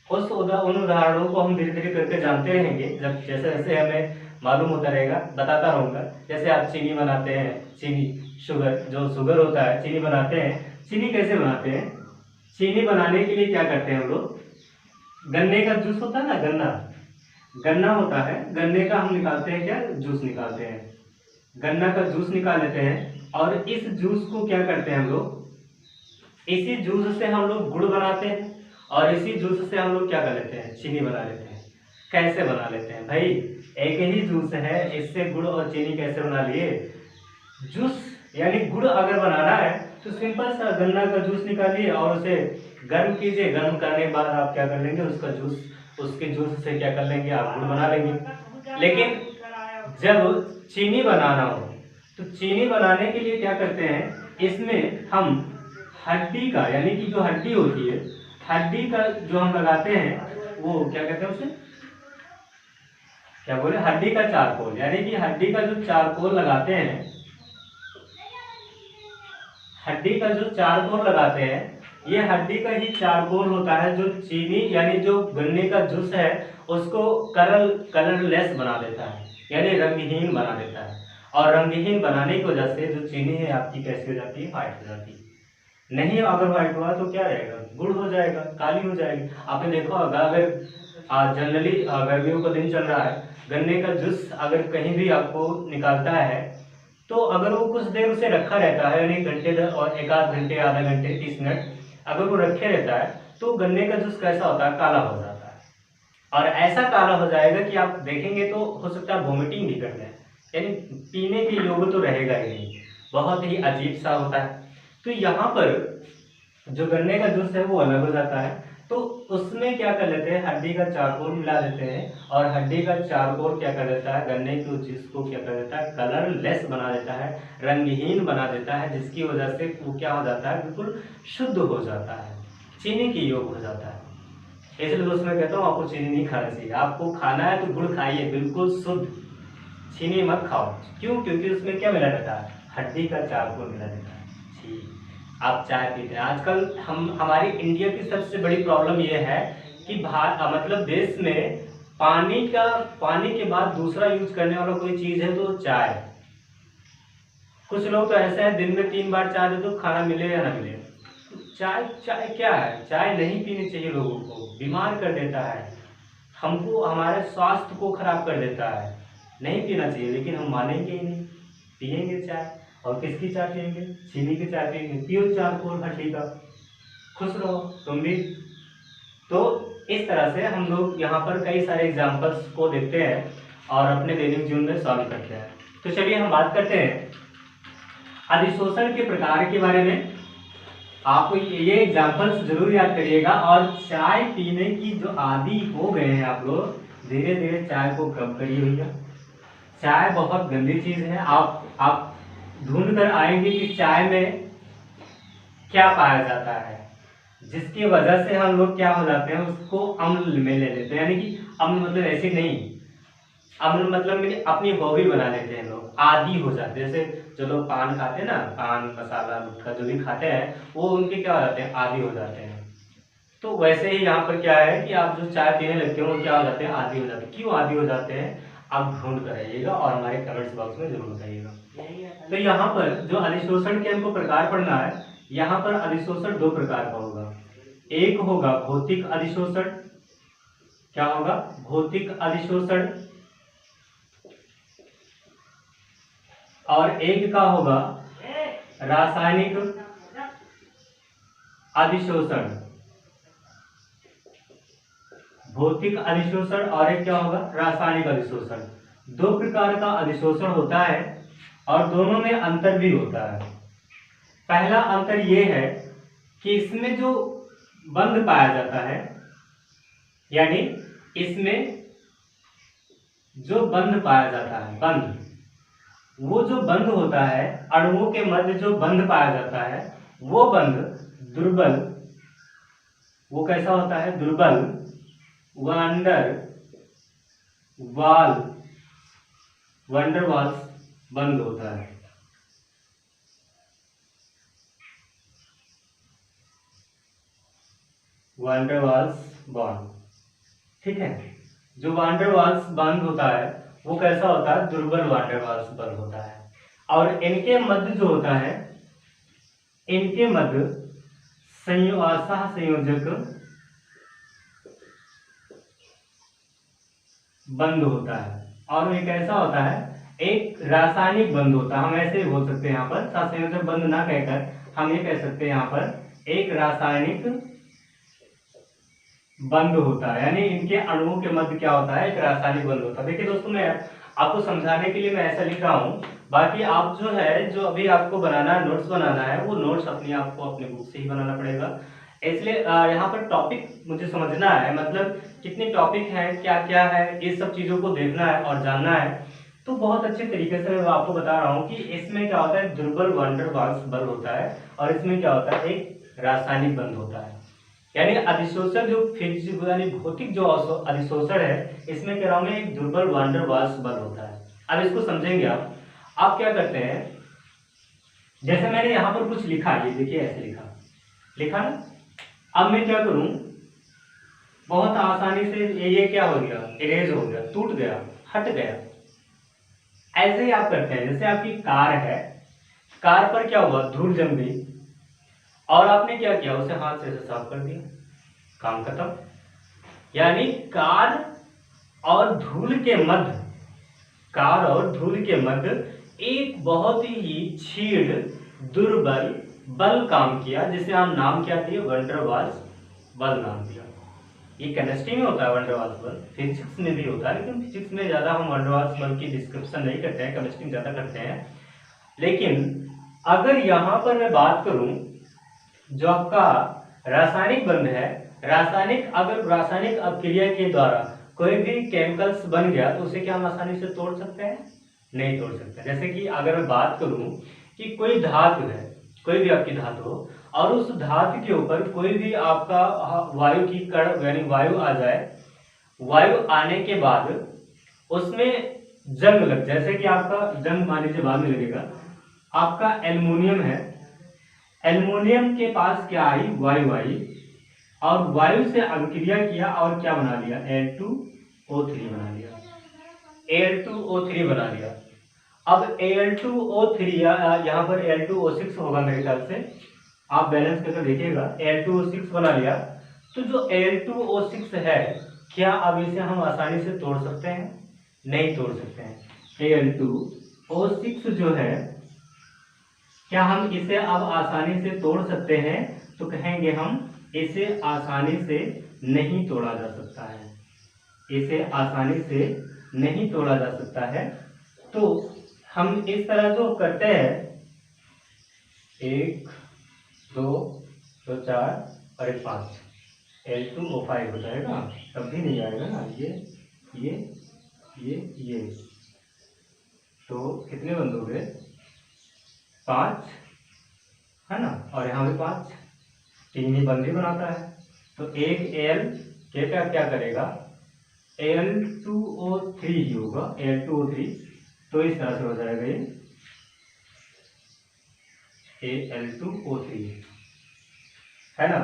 उन उदाहरणों को हम धीरे धीरे करके जानते रहेंगे, जब जैसे जैसे हमें मालूम होता रहेगा, बताता रहूँगा। जैसे आप चीनी बनाते हैं, चीनी शुगर, जो शुगर होता है, चीनी बनाते हैं। चीनी कैसे बनाते हैं, चीनी बनाने के लिए क्या करते हैं हम लोग, गन्ने का जूस होता है ना, गन्ना होता है, गन्ने का हम निकालते हैं, क्या जूस निकालते हैं, गन्ना का जूस निकाल लेते हैं। और इस जूस को क्या करते हैं हम लोग, इसी जूस से हम लोग गुड़ बनाते हैं, और इसी जूस से हम लोग क्या कर लेते हैं, चीनी बना लेते हैं। कैसे बना लेते हैं भाई, एक ही जूस है, इससे गुड़ और चीनी कैसे बना लिए, जूस यानी गुड़ अगर बनाना है तो सिंपल सा गन्ना का जूस निकालिए और उसे गर्म कीजिए, गर्म करने के बाद आप क्या कर लेंगे, उसका जूस, उसके जूस से क्या कर लेंगे, आप गुड़ बना लेंगे। लेकिन जब चीनी बनाना हो, तो चीनी बनाने के लिए क्या करते हैं, इसमें हम हड्डी का, यानी कि जो हड्डी होती है, हड्डी का जो हम लगाते हैं, वो क्या कहते हैं उसे, क्या बोले, हड्डी का चारकोल, यानी कि हड्डी का जो चारकोल लगाते हैं, हड्डी का जो चारकोल लगाते हैं, ये हड्डी का ही चारकोल होता है, जो चीनी यानी जो गन्ने का जूस है उसको कलरलेस बना देता है, यानी रंगहीन बना देता है। और रंगहीन बनाने की वजह से जो चीनी है आपकी कैसी हो जाती है, व्हाइट हो जाती है। नहीं अगर व्हाइट हुआ तो क्या रहेगा, गुड़ हो जाएगा, काली हो जाएगी। आपने देखा होगा, अगर जनरली गर्मियों का दिन चल रहा है, गन्ने का जूस अगर कहीं भी आपको निकालता है, तो अगर वो कुछ देर उसे रखा रहता है, यानी घंटे और एक आध घंटे, आधा घंटे, 30 मिनट अगर वो रखे रहता है, तो गन्ने का जूस कैसा होता है, काला हो जाता है। और ऐसा काला हो जाएगा कि आप देखेंगे तो हो सकता है वोमिटिंग भी कर दें, यानी पीने के योग्य तो रहेगा ही नहीं, बहुत ही अजीब सा होता है। तो यहाँ पर जो गन्ने का जूस है वो अलग हो जाता है, तो उसमें क्या कर लेते हैं, हड्डी का चारकोल मिला देते हैं, और हड्डी का चारकोल क्या कर देता है, गन्ने के जूस को क्या कर देता है, कलरलेस बना देता है, रंगहीन बना देता है, जिसकी वजह से वो क्या हो जाता है, बिल्कुल शुद्ध हो जाता है, चीनी के योग्य हो जाता है। इसलिए दोस्तों मैं कहता हूँ आपको चीनी नहीं खाना चाहिए, आपको खाना है तो गुड़ खाइए बिल्कुल शुद्ध, चीनी मत खाओ। क्यों? क्योंकि उसमें क्या मिला रहता है, हड्डी का चारकोल मिला रहता है। ठीक, आप चाय पीते हैं आजकल, हमारी इंडिया की सबसे बड़ी प्रॉब्लम यह है कि मतलब देश में पानी के बाद दूसरा यूज करने वाला कोई चीज है तो चाय। कुछ लोग तो ऐसे हैं दिन में 3 बार चाय दे दो, खाना मिले या ना मिले। चाय क्या है, चाय नहीं पीनी चाहिए, लोगों को बीमार कर देता है, हमको हमारे स्वास्थ्य को खराब कर देता है, नहीं पीना चाहिए। लेकिन हम मानेंगे ही नहीं, पियेंगे चाय। और किसकी चाय पियेंगे, चीनी की चाय पियेंगे। पियो चारकोल हड्डी का, खुश रहो तुम भी। तो इस तरह से हम लोग यहाँ पर कई सारे एग्जाम्पल्स को देखते हैं और अपने दैनिक जीवन में सॉल्व करते हैं। तो चलिए हम बात करते हैं अधिशोषण के प्रकार के बारे में। आपको ये एग्जाम्पल्स जरूर याद करिएगा। और चाय पीने की जो आदी हो गए हैं आप लोग, धीरे धीरे चाय को कम करिए भैया। चाय बहुत गंदी चीज है। आप ढूंढ कर आएंगे कि चाय में क्या पाया जाता है, जिसकी वजह से हम लोग क्या हो जाते हैं, उसको अम्ल में ले लेते हैं। यानी कि अम्ल मतलब ऐसे नहीं, अम्ल मतलब अपनी हॉबी बना लेते हैं लोग, आदी हो जाते हैं। जैसे जो लोग पान खाते हैं ना, पान मसाला गुटखा जो भी खाते हैं, वो उनके क्या हो जाते हैं, आदी हो जाते हैं। तो वैसे ही यहाँ पर क्या है कि आप जो चाय पीने लगते हो वो क्या हो जाते हैं, आदी हो जाते हैं। क्यों आदी हो जाते हैं, आप ढूंढ कर आइएगा और हमारे कमेंट्स बॉक्स में जरूर बताइएगा। तो यहाँ पर जो अधिशोषण के हमको प्रकार पढ़ना है, यहाँ पर अधिशोषण 2 प्रकार का होगा। एक होगा भौतिक अधिशोषण, क्या होगा, भौतिक अधिशोषण, और एक का होगा रासायनिक अधिशोषण। भौतिक अधिशोषण और एक क्या होगा, रासायनिक अधिशोषण। 2 प्रकार का अधिशोषण होता है और दोनों में अंतर भी होता है। पहला अंतर यह है कि इसमें जो बंध पाया जाता है, यानी इसमें जो बंध पाया जाता है, बंध, वो जो बंध होता है, अणुओं के मध्य जो बंध पाया जाता है, वो बंध दुर्बल, वो कैसा होता है, दुर्बल वंडर वाल्स बंद होता है। वांडर वाल्स बॉन्ड, ठीक है। जो वांडर वाल्स बंद होता है वो कैसा होता है, दुर्बल वांडर वाल्स बंद होता है। और इनके मध्य जो होता है, इनके मध्य सह संयोजक बंद होता है। और ये कैसा होता है, एक रासायनिक बंद होता है। हम ऐसे ही बोल सकते हैं यहाँ पर, सहसंयोजक बंद ना कहकर हम ये कह सकते हैं यहाँ पर एक रासायनिक बंद होता है। यानी इनके अणुओं के मध्य क्या होता है, एक रासायनिक बंद होता है। देखिए दोस्तों, मैं आपको समझाने के लिए मैं ऐसा लिख रहा हूँ, बाकी आप जो है, जो अभी आपको बनाना है, नोट्स बनाना है, वो नोट्स आपको अपने बुक से ही बनाना पड़ेगा। इसलिए यहाँ पर टॉपिक मुझे समझना है, मतलब कितने टॉपिक हैं, क्या क्या है, ये सब चीज़ों को देखना है और जानना है। तो बहुत अच्छे तरीके से मैं आपको बता रहा हूँ कि इसमें क्या होता है, दुर्बल वांडर वाल्स बल होता है, और इसमें क्या होता है, एक रासायनिक बंध होता है। यानी अधिशोषण जो फिजिकल यानी भौतिक जो अधिशोषण है, इसमें कह रहा हूँ मैं, एक दुर्बल वांडर वाल्स बल होता है। अब इसको समझेंगे आप क्या करते हैं, जैसे मैंने यहाँ पर कुछ लिखा, ये देखिए ऐसे लिखा ना। अब मैं क्या करूं, बहुत आसानी से ये क्या हो गया, इरेज हो गया, टूट गया, हट गया। ऐसे ही आप करते हैं, जैसे आपकी कार है, कार पर क्या हुआ, धूल जम गई, और आपने क्या किया, उसे हाथ से साफ कर दिया, काम खत्म। यानी कार और धूल के मध्य एक बहुत ही क्षीण दुर्बल बल काम किया, जिसे हम नाम क्या दिए, वंडर वाल्स बल नाम दिया। ये केमिस्ट्री में होता है वन डर वाल्स बल्ब, फिजिक्स में भी होता है, लेकिन फिजिक्स में ज़्यादा हम वन डर वाल्स बल्ब की डिस्क्रिप्शन नहीं करते हैं, केमिस्ट्री में ज़्यादा करते हैं। लेकिन अगर यहाँ पर मैं बात करूँ जो आपका रासायनिक बंध है, अगर रासायनिक अभिक्रिया के द्वारा कोई भी केमिकल्स बन गया तो उसे क्या हम आसानी से तोड़ सकते हैं? नहीं तोड़ सकते। जैसे कि अगर मैं बात करूं कि कोई धातु है, कोई भी आपकी धातु हो और उस धातु के ऊपर कोई भी आपका वायु की कण यानी वायु आ जाए, वायु आने के बाद उसमें जंग लग, जैसे कि आपका जंग मान लीजिए बाद में लगेगा, आपका एल्युमिनियम है, एल्युमिनियम के पास क्या आई? वायु आई और वायु से अभिक्रिया किया और क्या बना लिया? Al2O3 बना लिया, Al2O3 बना लिया। अब Al2O3 यहाँ पर Al2O6 होगा मेरे ख्याल से, आप बैलेंस करके देखिएगा, Al2O6 बना लिया। तो जो Al2O6 है, क्या अब इसे हम आसानी से तोड़ सकते हैं? नहीं तोड़ सकते हैं। Al2O6 जो है, क्या हम इसे अब आसानी से तोड़ सकते हैं? तो कहेंगे हम इसे आसानी से नहीं तोड़ा जा सकता है, इसे आसानी से नहीं तोड़ा जा सकता है। तो हम इस तरह जो करते हैं, 1 2 2 4 और 1 5, Al2O5 हो जाएगा, तब भी नहीं आएगा ना, ये तो कितने बंद हो गए? 5 है ना, और यहाँ भी 5, 3 ही बंद ही बनाता है। तो एक Al क्या करेगा? Al2O3 ही होगा, Al2O3। तो इस तरह से हो जाएगा ये Al2O3 है ना,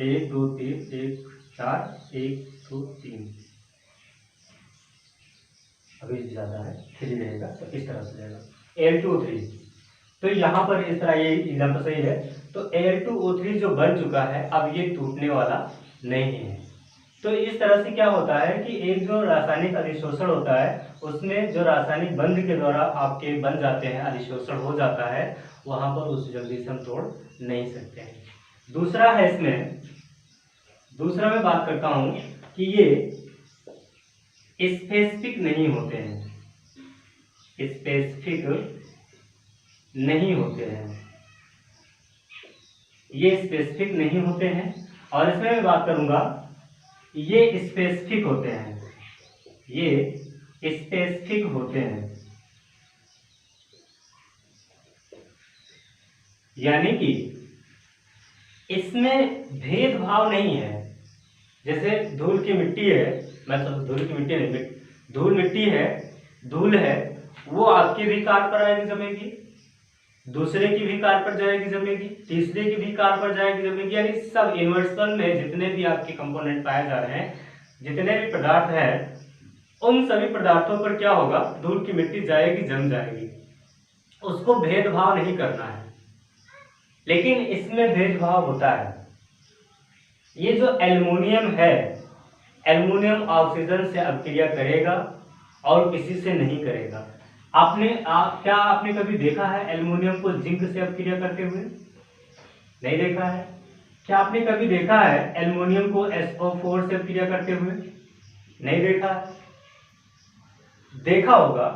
1 2 3 1 4 1 2 3, अभी ज्यादा है 3 रहेगा, तो इस तरह से जाएगा Al2O3। तो यहाँ पर इस तरह ये एग्जाम्पल सही है। तो Al2O3 जो बन चुका है, अब ये टूटने वाला नहीं है। तो इस तरह से क्या होता है कि एक जो रासायनिक अधिशोषण होता है, उसमें जो रासायनिक बंध के द्वारा आपके बन जाते हैं, अधिशोषण हो जाता है, वहां पर उस जल्दी से हम तोड़ नहीं सकते हैं। दूसरा है इसमें, दूसरा मैं बात करता हूं कि ये स्पेसिफिक नहीं होते हैं, स्पेसिफिक नहीं होते हैं, ये स्पेसिफिक नहीं होते हैं। और इसमें मैं बात करूंगा, ये स्पेसिफिक होते हैं, ये स्पेसिफिक होते हैं, यानी कि इसमें भेदभाव नहीं है। जैसे धूल की मिट्टी है, मतलब धूल की मिट्टी नहीं, धूल मिट्टी है, धूल है, वो आपके भी कार पर आएगी जमेगी, दूसरे की भी कार पर जाएगी जमेगी, तीसरे की भी कार पर जाएगी जमेगी, यानी सब यूनिवर्सल में जितने भी आपके कंपोनेंट पाए जा रहे हैं, जितने भी पदार्थ हैं, उन सभी पदार्थों पर क्या होगा? धूल की मिट्टी जाएगी, जम जाएगी। उसको भेदभाव नहीं करना है, लेकिन इसमें भेदभाव होता है। ये जो एल्युमिनियम है, एल्युमिनियम ऑक्सीजन से अभिक्रिया करेगा और किसी से नहीं करेगा। क्या आपने कभी देखा है एल्युमिनियम को जिंक से अभिक्रिया करते हुए? नहीं देखा है। क्या आपने कभी देखा है एल्युमिनियम को SO4 से अभिक्रिया करते हुए? नहीं देखा है। देखा होगा,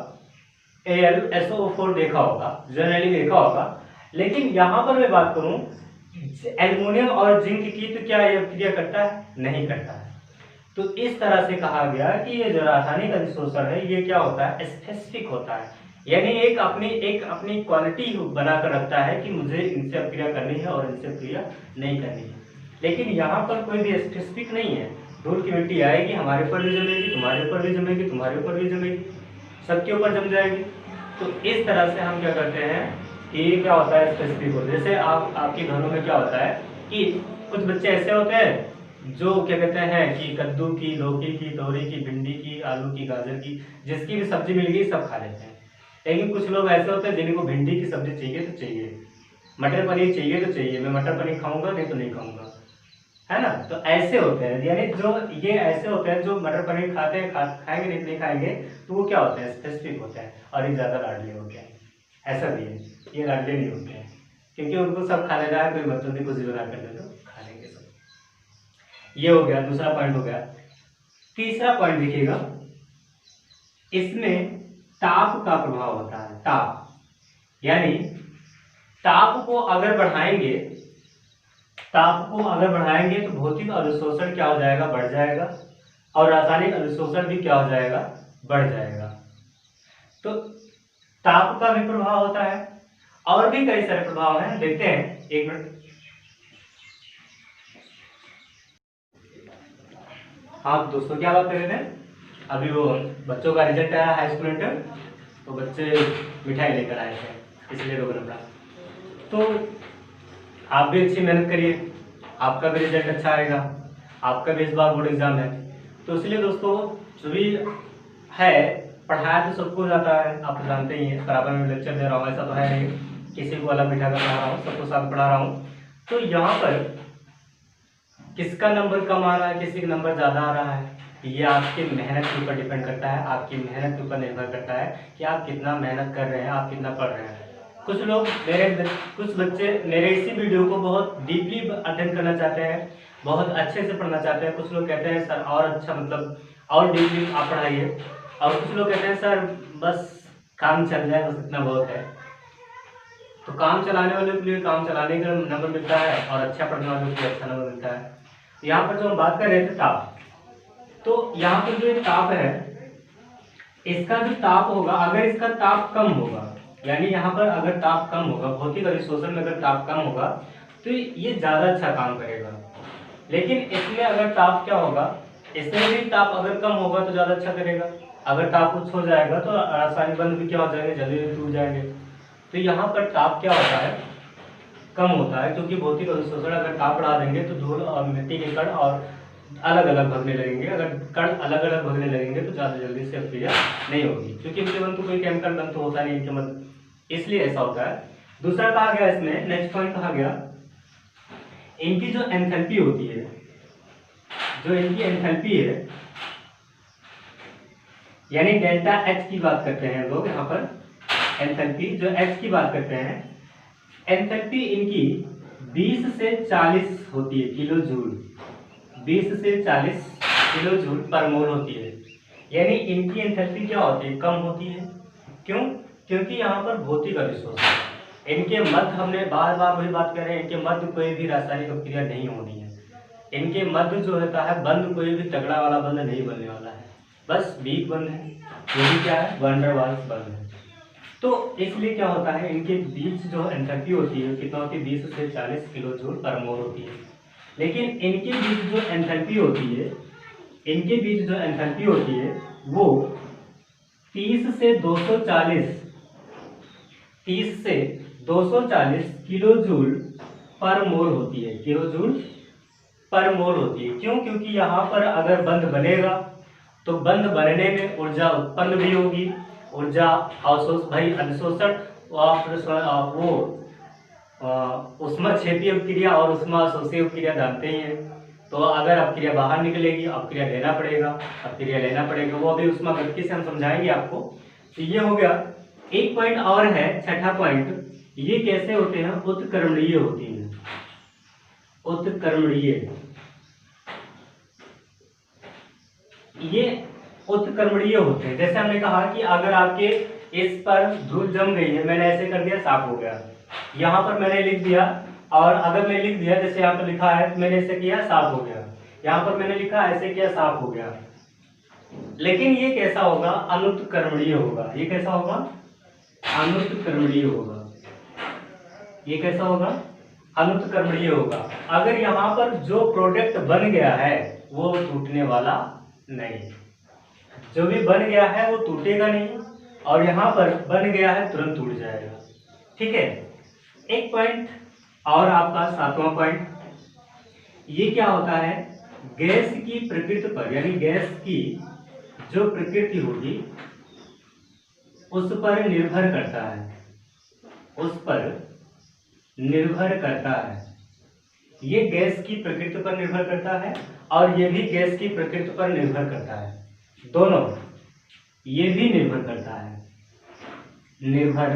AlSO4 देखा होगा, जनरली देखा होगा, लेकिन यहां पर मैं बात करूं एल्युमिनियम और जिंक की, तो क्या ये अभिक्रिया करता है? नहीं करता है। तो इस तरह से कहा गया कि ये जो रासायनिक अधिशोषण है, ये क्या होता है? स्पेसिफिक होता है, यानी एक अपनी क्वालिटी बनाकर रखता है कि मुझे इनसे अभिक्रिया करनी है और इनसे अभिक्रिया नहीं करनी है। लेकिन यहाँ पर कोई भी स्पेसिफिक नहीं है। धूल की मिट्टी आएगी, हमारे ऊपर भी जमेगी, तुम्हारे ऊपर भी जमेगी, तुम्हारे ऊपर भी जमेगी, सबके ऊपर जम जाएगी। तो इस तरह से हम क्या करते हैं कि क्या होता है? स्पेसिफिक होता है। जैसे आपके घरों में क्या होता है कि कुछ बच्चे ऐसे होते हैं जो क्या कहते हैं कि कद्दू की, लौकी की, तोरी की, भिंडी की, आलू की, गाजर की, जिसकी भी सब्जी मिल गई सब खा लेते हैं। लेकिन कुछ लोग ऐसे होते हैं जिनको भिंडी की सब्जी चाहिए तो चाहिए, मटर पनीर चाहिए तो चाहिए, मैं मटर पनीर खाऊंगा नहीं तो नहीं खाऊंगा, है ना। तो ऐसे होते हैं, यानी जो ये ऐसे होते हैं जो मटर पनीर खाते हैं, खाएंगे नहीं खाएंगे, तो वो क्या होते हैं? स्पेसिफिक होते हैं और ये ज्यादा लाडले होते हैं। ऐसा भी है, ये लाडले नहीं होते हैं, क्योंकि उनको सब खा लेना है, कोई मतलब नहीं, कुछ भी बना कर दे तो खा लेंगे सब। ये हो गया, दूसरा पॉइंट हो गया। तीसरा पॉइंट देखिएगा, इसमें ताप का प्रभाव होता है। ताप यानी ताप को अगर बढ़ाएंगे, ताप को अगर बढ़ाएंगे तो भौतिक अधिशोषण क्या हो जाएगा, बढ़ जाएगा, और रासायनिक अधिशोषण भी क्या हो जाएगा, बढ़ जाएगा। तो ताप का भी प्रभाव होता है, और भी कई सारे प्रभाव हैं, देखते हैं, एक मिनट। हाँ दोस्तों, क्या बात कर रहे थे? अभी वो बच्चों का रिजल्ट आया हाई स्कूल इंटर, तो बच्चे मिठाई लेकर आए थे, इसलिए रोकना पड़ा। तो आप भी अच्छी मेहनत करिए, आपका भी रिजल्ट अच्छा आएगा, आपका भी इस बार बोर्ड एग्जाम है। तो इसलिए दोस्तों, जो भी है पढ़ाया तो सबको जाता है, आप जानते ही हैं, बराबर में लेक्चर दे रहा हूँ, ऐसा तो है नहीं किसी को अलग बिठा कर पढ़ा रहा हूँ, सबको साथ पढ़ा रहा हूँ। तो यहाँ पर किसका नंबर कम आ रहा है, किसी का नंबर ज़्यादा आ रहा है, ये आपकी मेहनत के ऊपर डिपेंड करता है, आपकी मेहनत के ऊपर निर्भर करता है कि आप कितना मेहनत कर रहे हैं, आप कितना पढ़ रहे हैं। कुछ बच्चे मेरे इसी वीडियो को बहुत डीपली अध्ययन करना चाहते हैं, बहुत अच्छे से पढ़ना चाहते हैं। कुछ लोग कहते हैं सर और अच्छा, मतलब और डीपली आप पढ़ाइए, और कुछ लोग कहते हैं सर बस काम चल जाए, बस इतना बहुत है। तो काम चलाने वालों के लिए काम चलाने का नंबर मिलता है, और अच्छा पढ़ने वालों के लिए अच्छा नंबर मिलता है। यहाँ पर जो हम बात कर रहे थे ताप, तो यहाँ पर जो ताप है, इसका जो ताप होगा, अगर इसका ताप कम होगा, यानी यहाँ पर अगर ताप कम होगा, भौतिक अधिशोषण में अगर ताप कम होगा तो ये ज़्यादा अच्छा काम करेगा। लेकिन इसमें अगर ताप क्या होगा, इसमें भी ताप अगर कम होगा तो ज़्यादा अच्छा करेगा। अगर ताप उच्च हो जाएगा तो रासायनिक बंध भी क्या हो जाएंगे, जल्दी टूट जाएंगे। तो यहाँ पर ताप क्या होता है, कम होता है, क्योंकि भौतिक अधिशोषण अगर ताप बढ़ा देंगे तो धूल और मिट्टी के कण और अलग अलग भगने लगेंगे। अगर कण अलग अलग भगने लगेंगे तो ज़्यादा जल्दी से अक्रिया नहीं होगी, क्योंकि इनके बंधु कोई केमिकल बंध तो होता नहीं इनके मध्य, इसलिए ऐसा होता है। दूसरा कहा गया इसमें, नेक्स्ट पॉइंट कहा गया, इनकी जो एंथैल्पी होती है, जो इनकी एंथैल्पी है, यानी डेल्टा एच की बात करते हैं लोग यहाँ पर, एंथैल्पी जो एच की बात करते हैं, एंथैल्पी इनकी 20 से 40 होती है किलो जूल, 20 से 40 किलो जूल पर मोल होती है। यानी इनकी एंथैल्पी क्या होती है, कम होती है। क्यों? क्योंकि यहाँ पर भौतिक अधिशोषण, इनके मध्य, हमने बार बार वही बात कर रहे हैं, इनके मध्य कोई भी रासायनिक अभिक्रिया नहीं होनी है। इनके मध्य जो होता है बंध, कोई भी तगड़ा वाला बंध नहीं बनने वाला है, बस वीक बंध है। ये भी क्या है, वैन डर वाल्स बंध है। तो इसलिए क्या होता है, इनके बीच जो एंथैल्पी होती है कितना होती है, 20 से 40 किलो जूल पर मोल होती है। लेकिन इनके बीच जो एंथैल्पी होती है, इनके बीच जो एंथैल्पी होती है वो 30 से 240 किलो जूल पर मोल होती है, किलो जूल पर मोल होती है। क्यों? क्योंकि यहाँ पर अगर बंध बनेगा तो बंध बनने में ऊर्जा उत्पन्न भी होगी, ऊर्जा अधिशोषण वो ऊष्माक्षेपीय अपक्रिया और ऊष्मा अवशोषीय अपक्रिया जानते ही हैं। तो अगर अपक्रिया बाहर निकलेगी, अपक्रिया लेना पड़ेगा, अपक्रिया लेना पड़ेगा, वो अभी ऊष्मागतिकी से हम समझाएंगे आपको। तो ये हो गया। एक पॉइंट और है, छठा पॉइंट, ये कैसे होते हैं, उत्कर्मणीय होती है, उत्कर्मणीय। ये उत्कर्मणीय होते हैं, जैसे हमने कहा कि अगर आपके इस पर धूल जम गई है, मैंने ऐसे कर दिया, साफ हो गया। यहाँ पर मैंने लिख दिया, और अगर मैं लिख दिया, जैसे यहाँ पर लिखा है, मैंने ऐसे किया, साफ हो गया। यहाँ पर मैंने लिखा, ऐसे किया, साफ हो गया। लेकिन ये कैसा होगा, अनुत्कर्मणीय होगा। ये कैसा होगा, अनुत्कर्मणीय होगा। ये कैसा होगा, अनुत्कर्मणीय होगा। अगर यहाँ पर जो प्रोडक्ट बन गया है वो टूटने वाला नहीं, जो भी बन गया है वो टूटेगा नहीं, और यहाँ पर बन गया है तुरंत टूट जाएगा। ठीक है। एक पॉइंट और आपका, सातवां पॉइंट, ये क्या होता है, गैस की प्रकृति पर, यानी गैस की जो प्रकृति होगी उस पर निर्भर करता है, उस पर निर्भर करता है। ये गैस की प्रकृति पर निर्भर करता है, और ये भी गैस की प्रकृति पर निर्भर करता है, दोनों। ये भी निर्भर करता है, निर्भर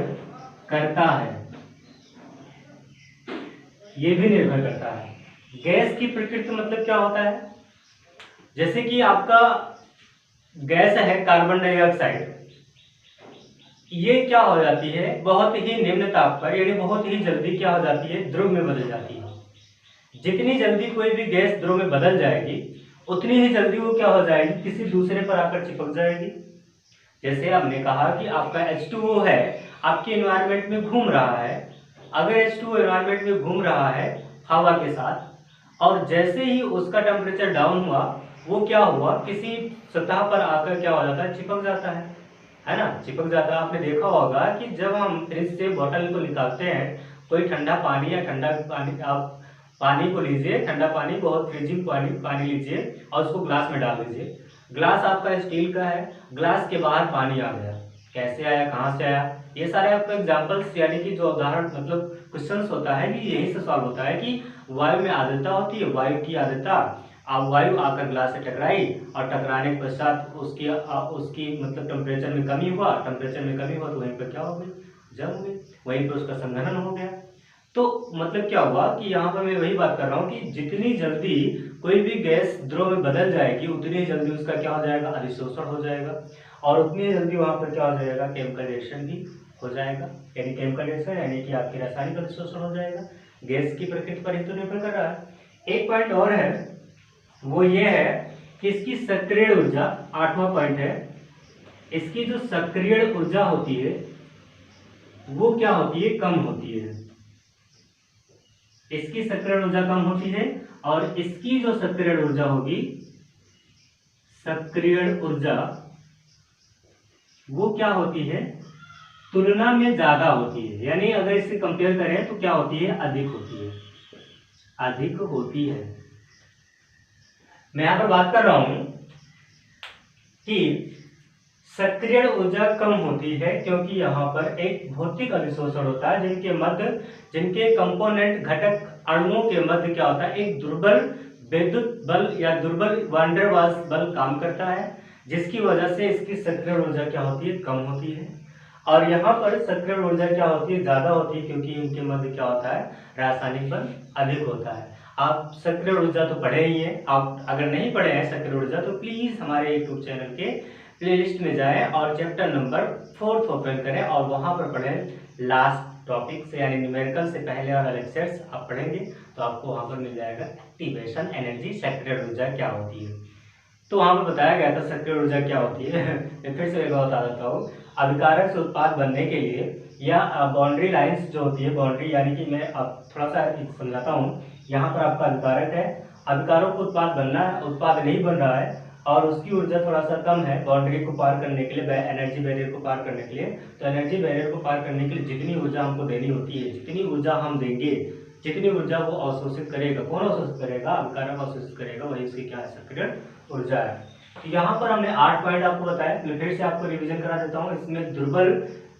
करता है, ये भी निर्भर करता है। गैस की प्रकृति मतलब क्या होता है, जैसे कि आपका गैस है कार्बन डाइऑक्साइड, ये क्या हो जाती है बहुत ही निम्न ताप पर, यानी बहुत ही जल्दी क्या हो जाती है द्रव में बदल जाती है। जितनी जल्दी कोई भी गैस द्रव में बदल जाएगी उतनी ही जल्दी वो क्या हो जाएगी, किसी दूसरे पर आकर चिपक जाएगी। जैसे आपने कहा कि आपका H2O है, आपके एनवायरनमेंट में घूम रहा है। अगर H2O एनवायरनमेंट में घूम रहा है हवा के साथ, और जैसे ही उसका टेम्परेचर डाउन हुआ, वो क्या हुआ, किसी सतह पर आकर क्या हो जाता है, चिपक जाता है ना, चिपक जाता है। आपने देखा होगा कि जब हम फ्रिज से बोतल को निकालते हैं, कोई ठंडा पानी या ठंडा पानी, आप पानी को लीजिए, ठंडा पानी, बहुत फ्रीजिंग पानी लीजिए और उसको ग्लास में डाल दीजिए। ग्लास आपका स्टील का है, ग्लास के बाहर पानी आ गया, कैसे आया, कहाँ से आया, ये सारे आपको एग्जांपल्स यानी कि जो उदाहरण मतलब क्वेश्चंस होता है कि यही से सॉल्व होता है कि वायु में आर्द्रता होती है, वायु की आर्द्रता, अब वायु आकर ग्लास से टकराई और टकराने के पश्चात उसकी मतलब टेम्परेचर में कमी हुआ, टेम्परेचर में कमी हुआ तो वहीं पर क्या हो गई, जम गई, वहीं पर उसका संघनन हो गया। तो मतलब क्या हुआ कि यहाँ पर मैं वही बात कर रहा हूँ कि जितनी जल्दी कोई भी गैस द्रव में बदल जाएगी उतनी ही जल्दी उसका क्या हो जाएगा, अधिशोषण हो जाएगा, और उतनी ही जल्दी वहाँ पर क्या हो जाएगा, केमिकल रिएक्शन भी हो जाएगा। यानी केमिकल रिएक्शन यानी कि आपकी रासायनिक अधिशोषण हो जाएगा। गैस की प्रकृति पर ही तो निर्भर कर रहा है। एक पॉइंट और है, वो ये है कि इसकी सक्रिय ऊर्जा, 8वां पॉइंट है, इसकी जो सक्रिय ऊर्जा होती है वो क्या होती है, कम होती है। इसकी सक्रिय ऊर्जा कम होती है और इसकी जो सक्रिय ऊर्जा होगी, सक्रिय ऊर्जा वो क्या होती है, तुलना में ज्यादा होती है। यानी अगर इसे कंपेयर करें तो क्या होती है, अधिक होती है, अधिक होती है। मैं यहां पर बात कर रहा हूं कि सक्रिय ऊर्जा कम होती है क्योंकि यहाँ पर एक भौतिक अधिशोषण होता है, जिनके कंपोनेंट घटक अणुओं के मध्य क्या होता है, एक दुर्बल विद्युत बल या दुर्बल वान डेर वाल्स बल काम करता है, जिसकी वजह से इसकी सक्रिय ऊर्जा क्या होती है, कम होती है। और यहाँ पर सक्रिय ऊर्जा क्या होती है, ज्यादा होती है, क्योंकि इनके मध्य क्या होता है, रासायनिक बल अधिक होता है। आप सक्रिय ऊर्जा तो पढ़े ही हैं, आप अगर नहीं पढ़े हैं सक्रिय ऊर्जा तो प्लीज हमारे यूट्यूब चैनल के प्लेलिस्ट में जाएं और चैप्टर नंबर 4 ओपन करें और वहां पर पढ़ें लास्ट टॉपिक से, यानी न्यूमेरिकल से पहले वाला लेक्चर्स आप पढ़ेंगे तो आपको वहां पर मिल जाएगा एक्टिवेशन एनर्जी, सक्रिय ऊर्जा क्या होती है। तो वहां पर बताया गया था सक्रिय ऊर्जा क्या होती है। मैं फिर से एक बार बता देता हूँ। अभिकारक से उत्पाद बनने के लिए या बाउंड्री लाइंस जो होती है, बाउंड्री यानी कि मैं अब थोड़ा सा समझाता हूँ। यहाँ पर आपका अभिकारक है, अभिकारक को उत्पाद बनना है, उत्पाद नहीं बन रहा है और उसकी ऊर्जा थोड़ा सा कम है बाउंड्री को पार करने के लिए, एनर्जी बैरियर को पार करने के लिए। तो एनर्जी बैरियर को पार करने के लिए जितनी ऊर्जा हमको देनी होती है, जितनी ऊर्जा हम देंगे, जितनी ऊर्जा वो अवशोषित करेगा, कौन अवशोषित करेगा, अभिकारक अवशोषित करेगा, वही उसकी क्या है, सक्रिय ऊर्जा है। तो यहाँ पर हमने 8 पॉइंट आपको बताया, मैं फिर से आपको रिविजन करा देता हूँ। इसमें दुर्बल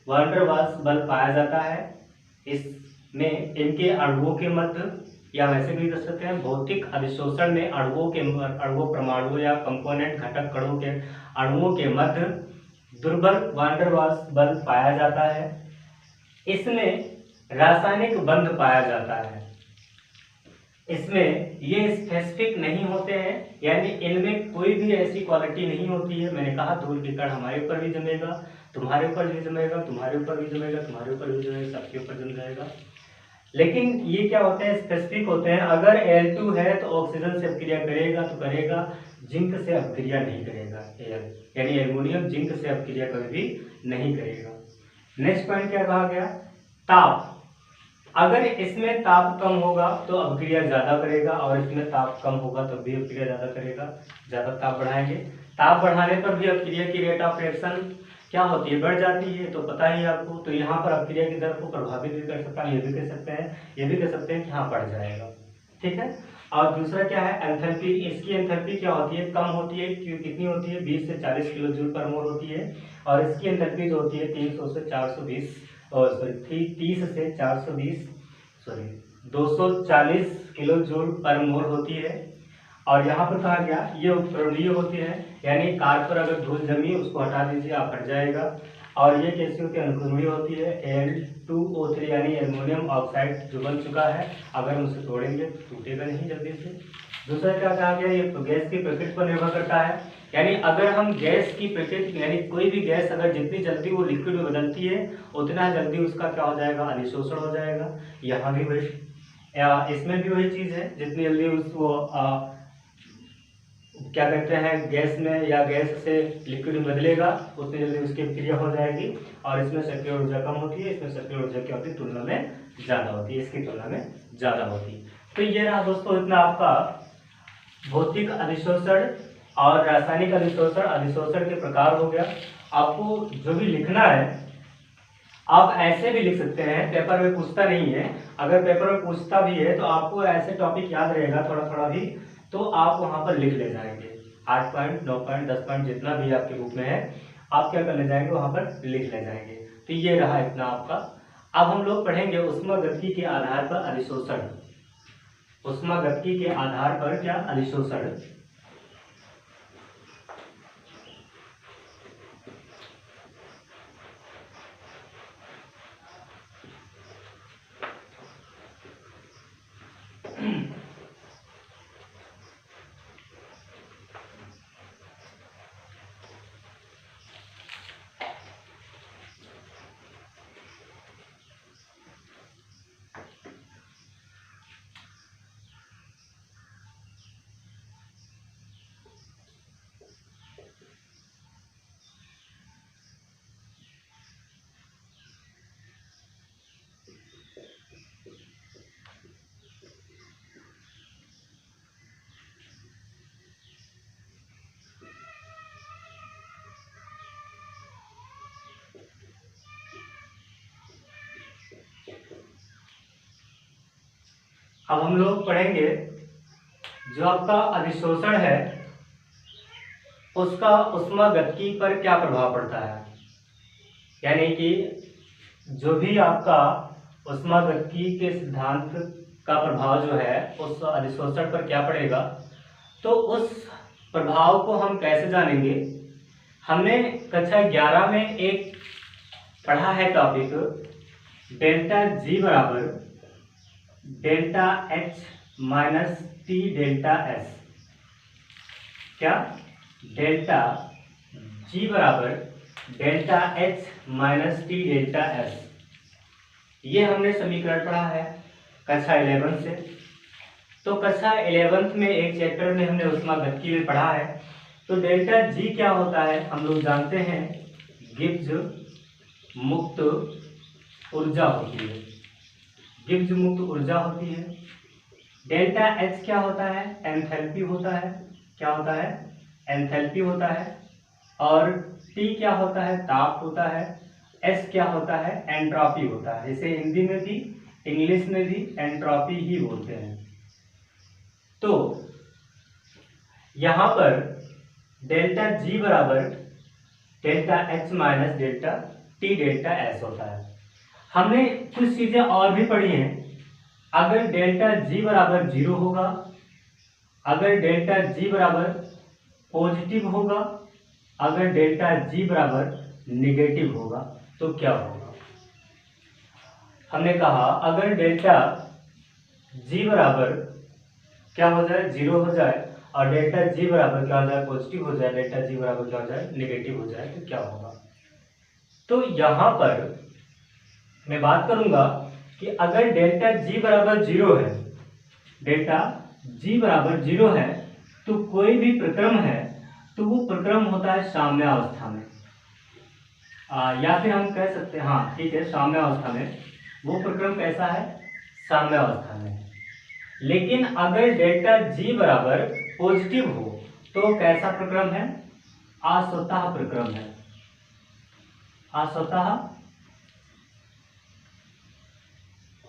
वान डेर वाल्स बल पाया जाता है, इसमें इनके अणुओं के मध्य, या वैसे भी कर सकते हैं भौतिक अधिशोषण में अणुओं परमाणुओं या कंपोनेंट घटक कणों के अणुओं के मध्य दुर्बल वान डेर वाल्स बल पाया जाता है। इसमें रासायनिक बंध पाया जाता है, इसमें ये स्पेसिफिक नहीं होते हैं, यानी इनमें कोई भी ऐसी क्वालिटी नहीं होती है। मैंने कहा धूल के कण हमारे ऊपर भी जमेगा, तुम्हारे ऊपर भी जमेगा, तुम्हारे ऊपर भी जमेगा, तुम्हारे ऊपर भी जमेगा, सबके ऊपर जम जाएगा। लेकिन ये क्या होते हैं, स्पेसिफिक होते हैं। अगर Al2 है तो ऑक्सीजन से अपक्रिया करेगा तो करेगा, जिंक से अपक्रिया नहीं करेगा। यानी एल्युमिनियम जिंक से अपक्रिया कभी भी नहीं करेगा। नेक्स्ट पॉइंट क्या कहा गया, ताप। अगर इसमें ताप कम होगा तो अपक्रिया ज्यादा करेगा और इसमें ताप कम होगा तो भी अपक्रिया ज्यादा करेगा। ज्यादा ताप बढ़ाएंगे, ताप बढ़ाने पर भी अपक्रिया की रेट ऑफ रिएक्शन क्या होती है, बढ़ जाती है, तो पता ही आपको। तो यहाँ पर अपक्रिया की दर को प्रभावित भी कर सकता है, ये भी कह सकते हैं, ये भी कह सकते हैं कि हाँ बढ़ जाएगा, ठीक है। और दूसरा क्या है, एंथैल्पी। इसकी एंथैल्पी क्या होती है, कम होती है, कितनी होती है, 20 से 40 किलो जूल पर मोल होती है। और इसकी एंथैल्पी जो होती है 300 से 420 30 से 420 240 किलो जूल पर मोल होती है। और यहाँ पर कहा गया ये उत्प्रणीय होती है, यानी कार पर अगर धूल जमी उसको हटा दीजिए, आप हट जाएगा। और ये कैसी होती है, अनुक्रमणीय होती है। Al2O3 यानी एल्युमिनियम ऑक्साइड जो बन चुका है, अगर हम उसे तोड़ेंगे तो टूटेगा नहीं जल्दी से। दूसरा क्या कहा गया, ये गैस की प्रकृति पर निर्भर करता है, यानी अगर हम गैस की प्रकृति यानी कोई भी गैस अगर जितनी जल्दी वो लिक्विड में बदलती है उतना जल्दी उसका क्या हो जाएगा, अधिशोषण हो जाएगा। यहाँ भी वही, इसमें भी वही चीज़ है, जितनी जल्दी उसको क्या कहते हैं गैस में या गैस से लिक्विड में बदलेगा उतनी जल्दी उसकी क्रिया हो जाएगी। और इसमें सक्रिय ऊर्जा कम होती है, इसमें सक्रिय ऊर्जा क्या होती है, तुलना में ज़्यादा होती है, इसकी तुलना में ज़्यादा होती है। तो ये रहा दोस्तों इतना आपका भौतिक अधिशोषण और रासायनिक अधिशोषण, अधिशोषण के प्रकार हो गया। आपको जो भी लिखना है आप ऐसे भी लिख सकते हैं, पेपर में पूछता नहीं है, अगर पेपर में पूछता भी है तो आपको ऐसे टॉपिक याद रहेगा थोड़ा थोड़ा भी, तो आप वहां पर लिख ले जाएंगे। 8 पॉइंट 9 पॉइंट 10 पॉइंट जितना भी आपके बुक में है आप क्या कर ले जाएंगे, वहां पर लिख ले जाएंगे। तो ये रहा इतना आपका। अब हम लोग पढ़ेंगे ऊष्मागतिकी के आधार पर अधिशोषण। ऊष्मागतिकी के आधार पर क्या, अधिशोषण। अब हम लोग पढ़ेंगे जो आपका अधिशोषण है उसका ऊष्मागतिकी पर क्या प्रभाव पड़ता है, यानी कि जो भी आपका ऊष्मागतिकी के सिद्धांत का प्रभाव जो है उस अधिशोषण पर क्या पड़ेगा, तो उस प्रभाव को हम कैसे जानेंगे। हमने कक्षा 11 में एक पढ़ा है टॉपिक, डेल्टा जी बराबर delta H minus T delta S. क्या, डेल्टा जी बराबर delta H minus T delta S, ये हमने समीकरण पढ़ा है कक्षा 11 से। तो कक्षा 11 में एक चैप्टर में हमने ऊष्मागतिकी में पढ़ा है। तो डेल्टा जी क्या होता है हम लोग जानते हैं, गिब्स मुक्त ऊर्जा होती है, गिब्स मुक्त ऊर्जा होती है। डेल्टा एच क्या होता है, एंथैल्पी होता है। क्या होता है, एंथैल्पी होता है। और टी क्या होता है, ताप होता है। एस क्या होता है, एंट्रोपी होता है। इसे हिंदी में भी इंग्लिश में भी एंट्रोपी ही बोलते हैं। तो यहां पर डेल्टा जी बराबर delta H minus delta T delta S होता है। हमने कुछ चीजें और भी पढ़ी हैं। अगर डेल्टा जी बराबर 0 होगा, अगर डेल्टा जी बराबर पॉजिटिव होगा, अगर डेल्टा जी बराबर निगेटिव होगा तो क्या होगा। हमने कहा अगर डेल्टा जी बराबर क्या हो जाए, 0 हो जाए, और डेल्टा जी बराबर क्या हो जाए, पॉजिटिव हो जाए, डेल्टा जी बराबर क्या हो जाए, निगेटिव हो जाए, तो क्या होगा। तो यहां पर मैं बात करूंगा कि अगर डेल्टा जी बराबर 0 है, डेल्टा जी बराबर 0 है, तो कोई भी प्रक्रम है तो वो प्रक्रम होता है साम्यावस्था में। या फिर हम कह सकते हैं, हाँ ठीक है, साम्यावस्था में। वो प्रक्रम कैसा है, साम्यावस्था में। लेकिन अगर डेल्टा जी बराबर पॉजिटिव हो तो कैसा प्रक्रम है, असतः प्रक्रम है।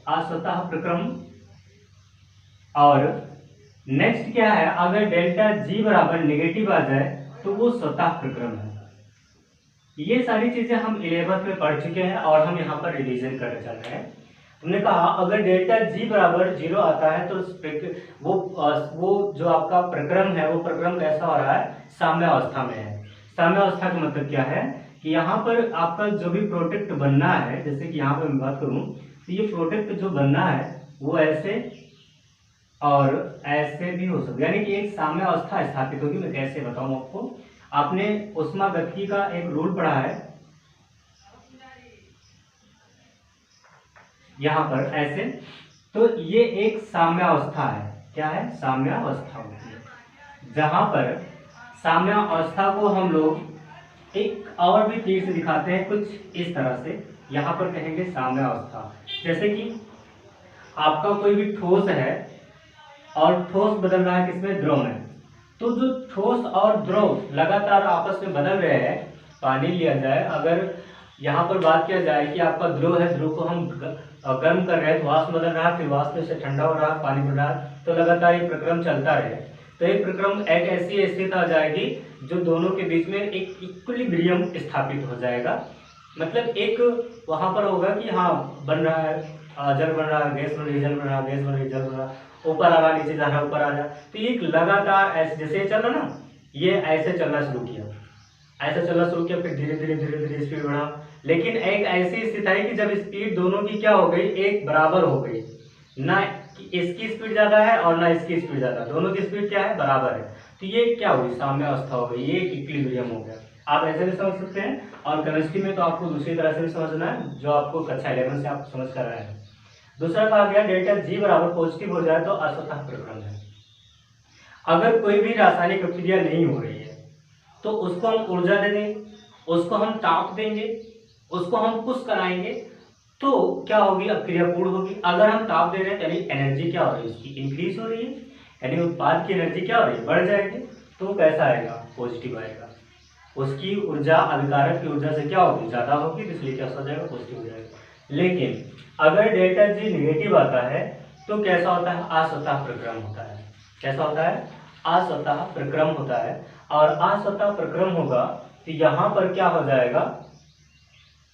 असतः प्रक्रम। और नेक्स्ट क्या है, अगर डेल्टा जी बराबर नेगेटिव आ जाए तो वो स्वतः प्रक्रम है। ये सारी चीजें हम 11th में पढ़ चुके हैं और हम यहाँ पर रिवीजन करने चल रहे हैं। हमने कहा अगर डेल्टा जी बराबर 0 आता है तो वो जो आपका प्रक्रम है वो प्रक्रम कैसा हो रहा है, साम्यावस्था में है। साम्यावस्था का मतलब क्या है कि यहाँ पर आपका जो भी प्रोडक्ट बनना है, जैसे कि यहाँ पर मैं बात करूँ तो ये प्रोडक्ट जो बनना है वो ऐसे और ऐसे भी हो सकता है, यानी कि एक साम्य अवस्था स्थापित होगी। मैं कैसे बताऊं आपको, आपने ऊष्मागतिकी का एक रूल पढ़ा है, यहाँ पर ऐसे, तो ये एक साम्य अवस्था है। क्या है? साम्य अवस्था होती है, जहां पर साम्य अवस्था को हम लोग एक और भी तीर से दिखाते हैं कुछ इस तरह से। यहाँ पर कहेंगे साम्य अवस्था। जैसे कि आपका कोई भी ठोस है और ठोस बदल रहा है किसमें? द्रव में। तो जो ठोस और द्रव लगातार आपस में बदल रहे हैं, पानी लिया जाए, अगर यहाँ पर बात किया जाए कि आपका द्रव है, द्रव को हम गर्म कर रहे हैं तो वाष्प बदल रहा है, फिर वाष्प से ठंडा हो रहा है, पानी बन रहा है, तो लगातार ये प्रक्रम चलता रहे, तो ये प्रक्रम एक ऐसी स्थिति आ जाएगी जो दोनों के बीच में एक इक्विलिब्रियम स्थापित हो जाएगा। मतलब एक वहां पर होगा कि हाँ बन रहा है, जल बन रहा है, गैस बन रही, जल बन रहा, गैस बन रही, जल बन रहा, ऊपर आ रहा, नीचे जा रहा, ऊपर आ रहा, तो ये लगातार ऐसे जैसे चल रहा ना, ये ऐसे चलना शुरू किया, ऐसा चलना शुरू किया, फिर धीरे धीरे धीरे धीरे स्पीड बढ़ा। लेकिन एक ऐसी स्थिति आई कि जब स्पीड दोनों की क्या हो गई? एक बराबर हो गई, ना इसकी स्पीड ज्यादा है और ना इसकी स्पीड ज्यादा, दोनों की स्पीड क्या है? बराबर है। तो ये क्या हुई? साम्य अवस्था हो गई, ये इक्विलिब्रियम हो गया। आप ऐसे भी समझ सकते हैं, और केमिस्ट्री में तो आपको दूसरी तरह से भी समझना है, जो आपको कक्षा 11 से आप समझ कर रहे हैं। दूसरा कहा गया डेल्टा जी बराबर पॉजिटिव हो जाए तो असतत प्रक्रम है। अगर कोई भी रासायनिक प्रक्रिया नहीं हो रही है तो उसको हम ऊर्जा दे देंगे, उसको हम ताप देंगे, उसको हम पुश कराएंगे, तो क्या होगी? अब क्रिया पूर्ण होगी। अगर हम ताप दे रहे हैं यानी एनर्जी क्या हो रही है? उसकी इंक्रीज हो रही है, यानी उत्पाद की एनर्जी क्या हो रही है? बढ़ जाएगी। तो वो कैसा आएगा? पॉजिटिव आएगा। उसकी ऊर्जा अभिकारक की ऊर्जा से क्या होगी? ज्यादा होगी, तो इसलिए क्या हो जाएगा? पॉजिटिव हो जाएगा। लेकिन अगर डेल्टा जी निगेटिव आता है तो कैसा होता है? असतत प्रक्रम होता है। कैसा होता है? असतत प्रक्रम होता है। और असतत प्रक्रम होगा तो यहाँ पर क्या हो जाएगा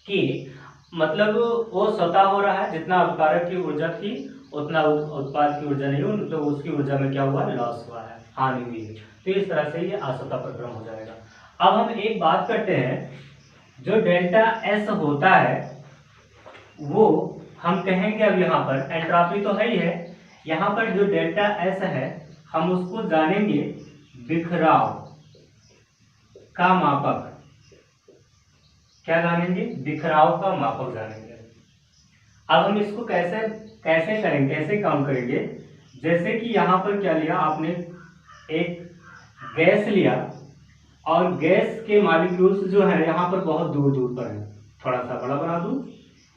कि मतलब वो स्वतः हो रहा है, जितना अभिकारक की ऊर्जा थी उतना उत्पाद की ऊर्जा नहीं हुई, मतलब उसकी ऊर्जा में क्या हुआ? लॉस हुआ है, हानि हुई है। तो इस तरह से ये असतत प्रक्रम हो जाएगा। अब हम एक बात करते हैं, जो डेल्टा एस होता है वो हम कहेंगे, अब यहाँ पर एंट्रॉपी तो है ही है, यहाँ पर जो डेल्टा एस है हम उसको जानेंगे बिखराव का मापक। क्या जानेंगे? बिखराव का मापक जानेंगे। अब हम इसको कैसे कैसे करेंगे, कैसे काम करेंगे? जैसे कि यहाँ पर क्या लिया आपने? एक गैस लिया और गैस के मॉलिक्यूल्स जो है यहाँ पर बहुत दूर दूर पर है, थोड़ा सा बड़ा बना दूं।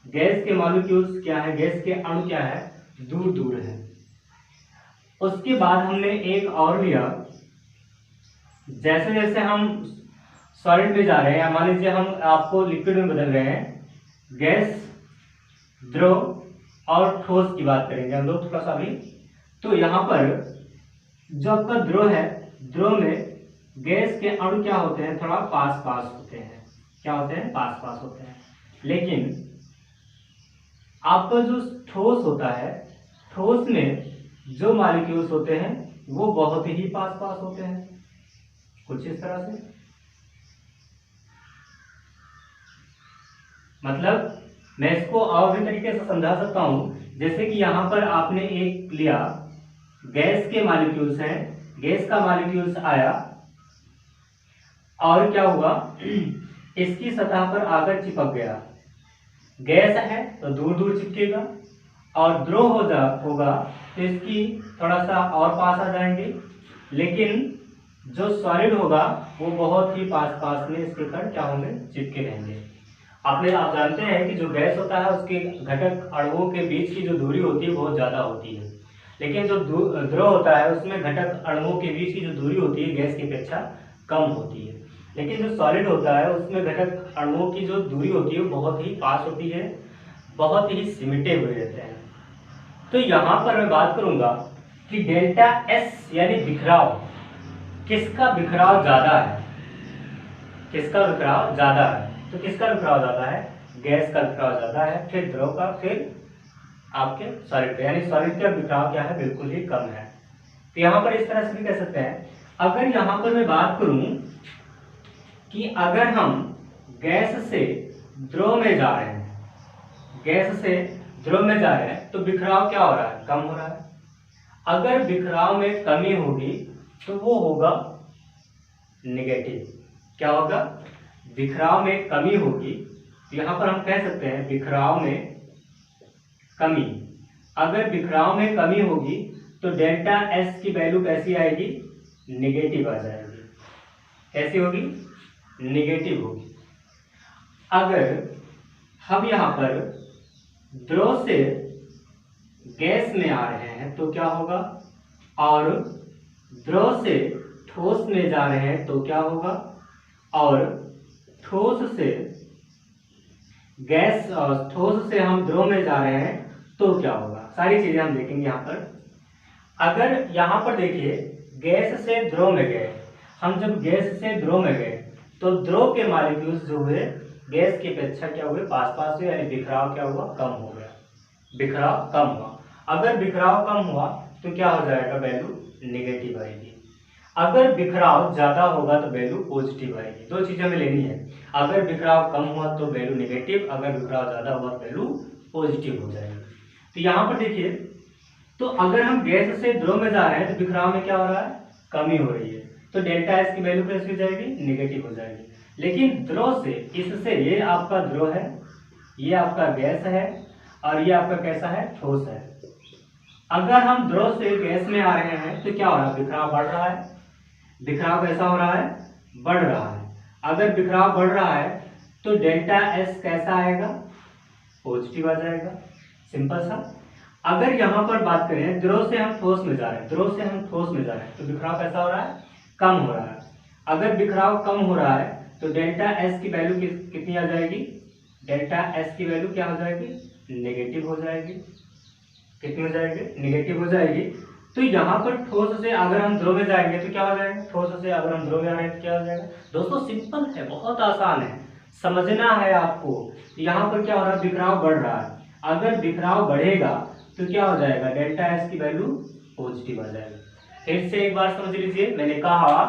गैस के मॉलिक्यूल्स क्या है? गैस के अणु क्या है? दूर दूर है। उसके बाद हमने एक और लिया, जैसे जैसे हम सॉलिड में जा रहे हैं, या मान लीजिए हम आपको लिक्विड में बदल रहे हैं, गैस, द्रव और ठोस की बात करेंगे हम लोग थोड़ा सा भी। तो यहाँ पर जो आपका द्रव है, द्रव में गैस के अणु क्या होते हैं? थोड़ा पास पास होते हैं। क्या होते हैं? पास पास होते हैं। लेकिन आपका जो ठोस होता है, ठोस में जो मॉलिक्यूल्स होते हैं वो बहुत ही पास पास होते हैं, कुछ इस तरह से। मतलब मैं इसको और भी तरीके से समझा सकता हूं, जैसे कि यहां पर आपने एक लिया, गैस के मॉलिक्यूल्स हैं, गैस का मॉलिक्यूल्स आया और क्या हुआ? इसकी सतह पर आकर चिपक गया। गैस है तो दूर दूर चिपकेगा, और द्रव होगा तो इसकी थोड़ा सा और पास आ जाएंगे, लेकिन जो सॉलिड होगा वो बहुत ही पास पास में इसके कण क्या होंगे? चिपके रहेंगे। आप जानते हैं कि जो गैस होता है उसके घटक अणुओं के बीच की जो दूरी होती है बहुत ज्यादा होती है, लेकिन जो द्रव होता है उसमें घटक अणुओं के बीच की जो दूरी होती है गैस की अपेक्षा कम होती है। लेकिन जो सॉलिड होता है उसमें घटक अणुओं की जो दूरी होती है वो बहुत ही पास होती है, बहुत ही सिमटे हुए रहते हैं। तो यहाँ पर मैं बात करूंगा कि डेल्टा एस यानी बिखराव, किसका बिखराव ज्यादा है? किसका बिखराव ज्यादा है? तो किसका बिखराव ज्यादा है? गैस का बिखराव ज्यादा है, फिर द्रव का, फिर आपके सॉलिड का, यानी सॉलिड का बिखराव क्या है? बिल्कुल ही कम है। तो यहाँ पर इस तरह से भी कह सकते हैं। अगर यहाँ पर मैं बात करूं कि अगर हम गैस से द्रव में जा रहे हैं, गैस से द्रव में जा रहे हैं तो बिखराव क्या हो रहा है, कम हो रहा है। अगर बिखराव में कमी होगी तो वो होगा नेगेटिव। क्या होगा, बिखराव में कमी होगी तो यहाँ पर हम कह सकते हैं बिखराव में कमी। अगर बिखराव में कमी होगी तो डेल्टा एस की वैल्यू कैसी आएगी, नेगेटिव आ जाएगी। कैसी होगी, नेगेटिव होगी। अगर हम यहाँ पर द्रव से गैस में आ रहे हैं तो क्या होगा, और द्रव से ठोस में जा रहे हैं तो क्या होगा, और ठोस से गैस और ठोस से हम द्रव में जा रहे हैं तो क्या होगा, सारी चीजें हम देखेंगे यहाँ पर। अगर यहाँ पर देखिए गैस से द्रव में गए, हम जब गैस से द्रव में गए तो द्रव के मॉलिक्यूल्स जो हुए गैस की अपेक्षा क्या हुए, पास पास हुए, यानी बिखराव क्या हुआ, कम हो गया, बिखराव कम हुआ। अगर बिखराव कम हुआ तो क्या हो जाएगा, वैल्यू नेगेटिव आएगी। अगर बिखराव ज्यादा होगा तो वैल्यू पॉजिटिव आएगी। दो चीजें हमें लेनी है, अगर बिखराव कम हुआ तो वैल्यू नेगेटिव, अगर बिखराव ज्यादा हुआ तो वैल्यू पॉजिटिव हो जाएगी। तो यहाँ पर देखिए, तो अगर हम गैस से द्रव में जा रहे हैं तो बिखराव में क्या हो रहा है, कमी हो रही है, तो डेल्टा एस की वैल्यू कैसी हो जाएगी, नेगेटिव हो जाएगी। लेकिन द्रव से, इससे, ये आपका द्रव है, ये आपका गैस है, और ये आपका कैसा है, ठोस है। अगर हम द्रव से गैस में आ रहे हैं तो क्या हो रहा है, बिखराव बढ़ रहा है। बिखराव कैसा हो रहा है, बढ़ रहा है। अगर बिखराव बढ़ रहा है तो डेल्टा एस कैसा आएगा, पॉजिटिव आ जाएगा, सिंपल सा। अगर यहाँ पर बात करें द्रव से हम ठोस में जा रहे हैं, द्रव से हम ठोस में जा रहे हैं तो बिखराव कैसा हो रहा है, कम हो रहा है। अगर बिखराव कम हो रहा है तो डेल्टा एस की वैल्यू कितनी आ जाएगी, डेल्टा एस की वैल्यू क्या हो जाएगी, नेगेटिव हो जाएगी। कितनी हो जाएगी, नेगेटिव हो जाएगी। तो यहाँ पर ठोस से अगर हम द्रव में जाएंगे तो क्या हो जाएगा, ठोस से अगर हम द्रव में आ रहे हैं तो क्या हो जाएगा। दोस्तों सिंपल है, बहुत आसान है, समझना है आपको। यहाँ पर क्या हो रहा है, बिखराव बढ़ रहा है। अगर बिखराव बढ़ेगा तो क्या हो जाएगा, डेल्टा एस की वैल्यू पॉजिटिव आ जाएगी। फिर से एक बार समझ लीजिए, मैंने कहा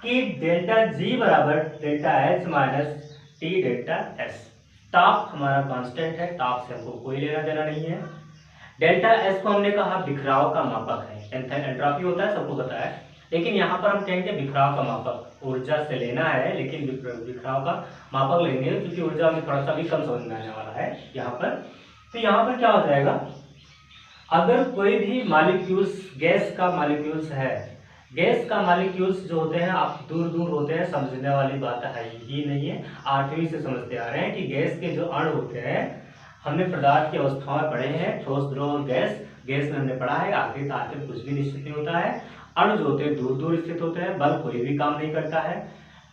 कि डेल्टा जी बराबर delta H minus T delta S. ताप हमारा कांस्टेंट है, ताप से हमको कोई लेना देना नहीं है। डेल्टा एस को हमने कहा बिखराव का मापक है, एंट्रोपी होता है, सबको पता है। लेकिन यहाँ पर हम कहेंगे बिखराव का मापक, ऊर्जा से लेना है लेकिन बिखराव का मापक लेंगे, क्योंकि ऊर्जा में थोड़ा सा भी कम समझ में आने वाला है यहाँ पर। तो यहाँ पर क्या हो जाएगा, अगर कोई भी मॉलिक्यूल्स, गैस का मॉलिक्यूल्स है, गैस का मॉलिक्यूल्स जो होते हैं आप दूर दूर होते हैं, समझने वाली बात है ही नहीं है, 8वीं से समझते आ रहे हैं कि गैस के जो अणु होते हैं, हमने पदार्थ की अवस्थाओं में पढ़े हैं, ठोस, द्रव और गैस। गैस में हमने पढ़ा है आखिर ताकि कुछ भी निश्चित नहीं होता है। अणु जो होते हैं दूर दूर स्थित होते हैं, बल कोई भी काम नहीं करता है।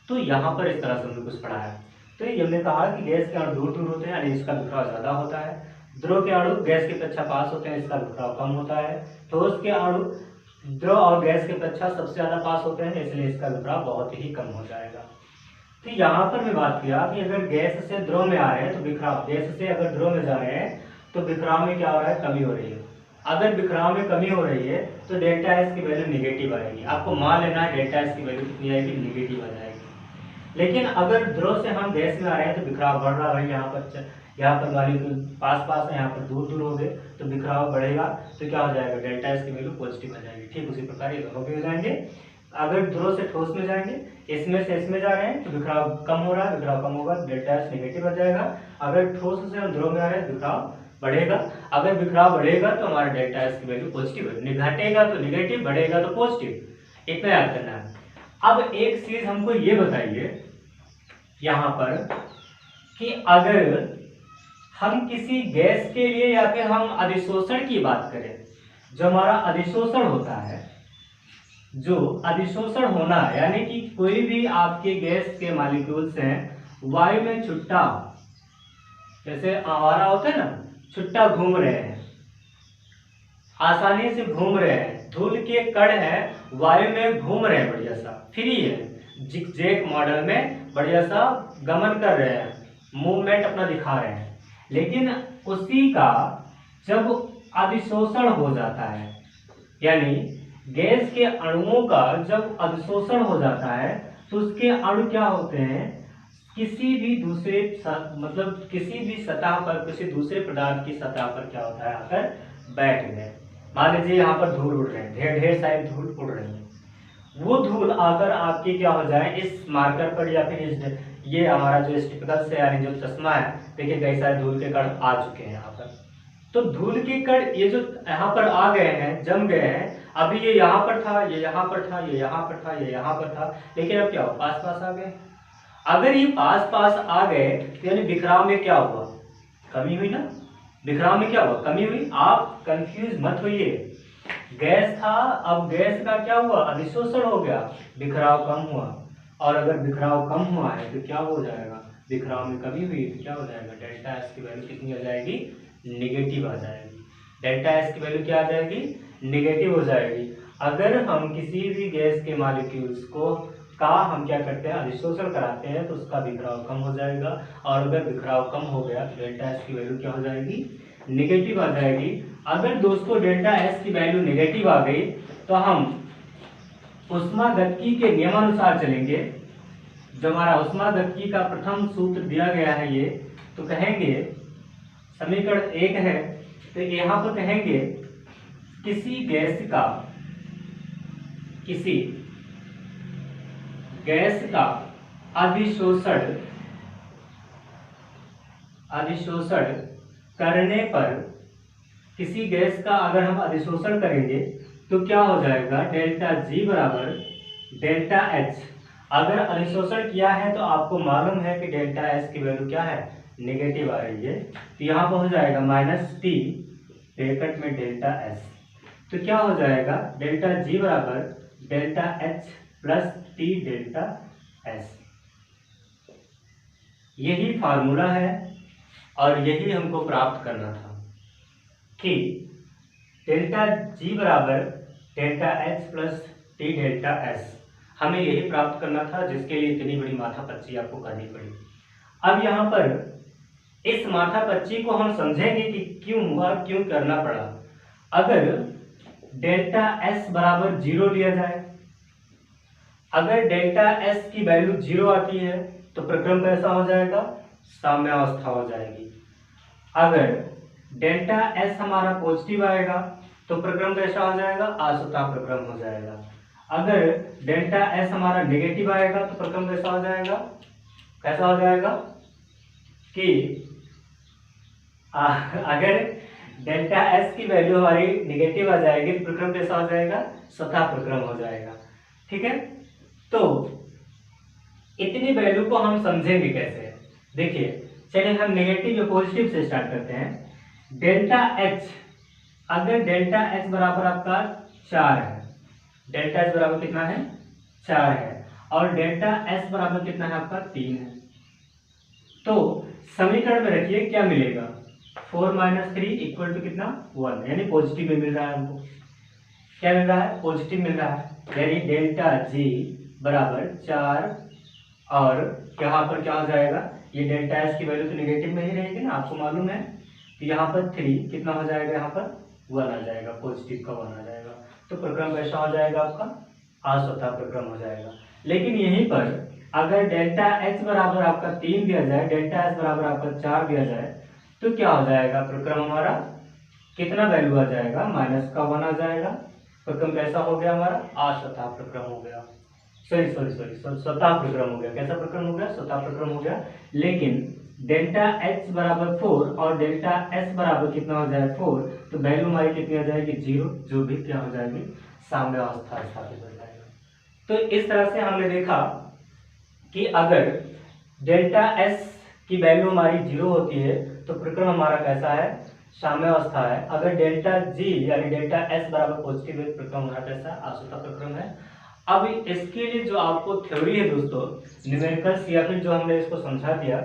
तो यहाँ पर इस तरह से हमने कुछ पढ़ा है। तो ये हमने कहा कि गैस के अणु दूर दूर होते हैं, यानी इसका बिखराव ज्यादा होता है। द्रव के अणु गैस की अपेक्षा पास होते हैं, इसका बिखराव कम होता है। ठोस के अणु द्रव और गैस की अपेक्षा सबसे ज्यादा पास होते हैं, इसलिए इसका बिखराव बहुत ही कम हो जाएगा। तो यहाँ पर मैं बात किया कि अगर गैस से द्रव में आ रहे हैं तो बिखराव, गैस से अगर द्रव में जा रहे हैं तो बिखराव में क्या हो रहा है, कमी हो रही है। अगर बिखराव में कमी हो रही है तो डेल्टा एस की वैल्यू नेगेटिव आएगी। आपको मान लेना है डेल्टा एस की वैल्यू कितनी आएगी, नेगेटिव आ जाएगी। लेकिन अगर द्रव से हम गैस में आ रहे हैं तो बिखराव बढ़ रहा है, यहाँ पर मॉलिक्यूल पास पास है, यहाँ पर दूर दूर हो गए तो बिखराव बढ़ेगा, तो क्या हो जाएगा, डेल्टा एस की वैल्यू पॉजिटिव आ जाएगी। ठीक उसी प्रकार ये दोनों भी हो जाएंगे। अगर द्रव से ठोस में जाएंगे, इसमें से इसमें जा रहे हैं तो बिखराव कम हो रहा है, बिखराव कम होगा तो डेल्टा एस नेगेटिव आ जाएगा। अगर ठोस से हम द्रव में आ रहे हैं बिखराव बढ़ेगा। अगर बिखराव बढ़ेगा तो हमारा डेल्टा एस की वैल्यू पॉजिटिव है, घटेगा तो नेगेटिव, बढ़ेगा तो पॉजिटिव। इतना याद करना है। अब एक चीज हमको ये बताइए यहाँ पर कि अगर हम किसी गैस के लिए या फिर हम अधिशोषण की बात करें, जो हमारा अधिशोषण होता है, जो अधिशोषण होना है, यानी कि कोई भी आपके गैस के मॉलिक्यूल्स हैं वायु में छुट्टा, जैसे आवारा होता है ना, छुट्टा घूम रहे हैं, आसानी से घूम रहे हैं, धूल के कण है वायु में घूम रहे हैं, बढ़िया सा फ्री है, जिगजैग मॉडल में बढ़िया सा गमन कर रहे हैं, मूवमेंट अपना दिखा रहे हैं। लेकिन उसी का जब अधिशोषण हो जाता है, यानी गैस के अणुओं का जब अधिशोषण हो जाता है तो उसके अणु क्या होते हैं, किसी भी दूसरे मतलब किसी भी सतह पर, किसी दूसरे पदार्थ की सतह पर क्या होता है, आकर बैठ गए। मान लीजिए यहाँ पर धूल उड़ रहे हैं, ढेर ढेर सारी धूल उड़ रही है, वो धूल आकर आपके क्या हो जाए इस मार्कर पर या फिर इस ये हमारा जो स्टिपिकल से यानी जो चश्मा है, देखिए कई सारे धूल के कण आ चुके हैं यहाँ पर। तो धूल के कण ये जो यहाँ पर आ गए हैं, जम गए हैं, अभी ये यहाँ पर था, ये यहाँ पर था, ये यहाँ पर था, ये यहाँ पर था, लेकिन अब क्या हो, पास पास आ गए। अगर ये पास पास आ गए तो यानी बिखराव में क्या हुआ, कमी हुई ना। बिखराव में क्या हुआ, कमी हुई। आप कंफ्यूज मत होइए, गैस था, अब गैस का क्या हुआ, अधिशोषण हो गया, बिखराव कम हुआ। और अगर बिखराव कम हुआ है तो क्या हो जाएगा, बिखराव में कमी हुई तो क्या हो जाएगा, डेल्टा एस की वैल्यू कितनी आ जाएगी, निगेटिव आ जाएगी। डेल्टा एस की वैल्यू क्या आ जाएगी, निगेटिव हो जाएगी। अगर हम किसी भी गैस के मॉलिक्यूल्स को हम क्या करते हैं, अधिशोषण कराते हैं तो उसका बिखराव कम हो जाएगा। और अगर बिखराव कम हो गया तो डेल्टा एस की वैल्यू क्या हो जाएगी, निगेटिव आ जाएगी। अगर दोस्तों डेल्टा एस की वैल्यू निगेटिव आ गई तो हम ऊष्मागतिकी के नियमानुसार चलेंगे। जो हमारा ऊष्मागतिकी का प्रथम सूत्र दिया गया है ये, तो कहेंगे समीकरण 1 है, तो यहाँ पर कहेंगे किसी गैस का अधिशोषण करने पर, किसी गैस का अगर हम अधिशोषण करेंगे तो क्या हो जाएगा, डेल्टा जी बराबर डेल्टा एच। अगर अधिशोषण किया है तो आपको मालूम है कि डेल्टा एस की वैल्यू क्या है, नेगेटिव आ रही है, तो यहाँ पर हो जाएगा माइनस टी ब्रैकेट में डेल्टा एस। तो क्या हो जाएगा, डेल्टा जी बराबर delta H plus T delta S. यही फार्मूला है और यही हमको प्राप्त करना था कि डेल्टा जी बराबर delta H plus T delta S. हमें यही प्राप्त करना था, जिसके लिए इतनी बड़ी माथापच्ची आपको करनी पड़ी। अब यहाँ पर इस माथापच्ची को हम समझेंगे कि क्यों हुआ, क्यों करना पड़ा। अगर डेल्टा एस बराबर 0 लिया जाए, अगर डेल्टा एस की वैल्यू 0 आती है तो प्रक्रम कैसा हो जाएगा, साम्यावस्था हो जाएगी। अगर डेल्टा एस हमारा पॉजिटिव आएगा तो प्रक्रम कैसा हो जाएगा, असतः प्रक्रम हो जाएगा। अगर डेल्टा एस हमारा नेगेटिव आएगा तो प्रक्रम कैसा हो जाएगा, कैसा हो जाएगा कि अगर डेल्टा एस की वैल्यू हमारी नेगेटिव आ जाएगी तो प्रक्रम कैसा हो जाएगा, स्वतः प्रक्रम हो जाएगा। ठीक है, तो इतनी वैल्यू को हम समझेंगे कैसे, देखिए चलिए हम नेगेटिव या पॉजिटिव से स्टार्ट करते हैं। डेल्टा एच, अगर डेल्टा एच बराबर आपका 4 है, डेल्टा एच बराबर कितना है, 4 है, और डेल्टा एस बराबर कितना है आपका, 3 है, तो समीकरण में रखिए क्या मिलेगा, 4 - 3 इक्वल टू कितना, 1, यानी पॉजिटिव में मिल रहा है हमको। क्या मिल रहा है, पॉजिटिव मिल रहा है, यानी डेल्टा जी बराबर 4, और यहाँ पर क्या हो जाएगा, ये डेल्टा एस की वैल्यू तो नेगेटिव में ही रहेगी ना, आपको मालूम है। तो यहाँ पर 3 कितना हो जाएगा, यहाँ पर 1 आ जाएगा, पॉजिटिव का 1 आ जाएगा। तो प्रक्रम कैसा हो जाएगा आपका, असतः प्रक्रम हो जाएगा। लेकिन यहीं पर अगर डेल्टा एच बराबर आपका 3 दिया जाए, डेल्टा एस बराबर आपका 4 दिया जाए, तो क्या हो जाएगा, प्रक्रम हमारा कितना वैल्यू आ जाएगा, माइनस का 1 आ जाएगा। प्रक्रम कैसा हो गया हमारा, असतः प्रक्रम हो गया, सॉरी स्वतः प्रक्रम हो गया। कैसा प्रक्रम हो गया, स्वतः प्रक्रम हो गया। लेकिन डेल्टा एच बराबर 4 और डेल्टा एस बराबर कितना हो जाए, 4, तो वैल्यू हमारी कितनी आ जाएगी, 0, जो भी क्या हो जाएगी, साम्यावस्था स्थापित हो जाएगा। तो इस तरह से हमने देखा कि अगर डेल्टा एस की वैल्यू हमारी 0 होती है तो प्रक्रम हमारा कैसा है, साम्यावस्था है। अगर डेल्टा जी यानी डेल्टा एस बराबर पॉजिटिव है, प्रक्रम हमारा कैसा, असतः प्रक्रम है। अब इसके लिए जो आपको थ्योरी है दोस्तों, न्यूमेरिकल्स या फिर जो हमने इसको समझा दिया,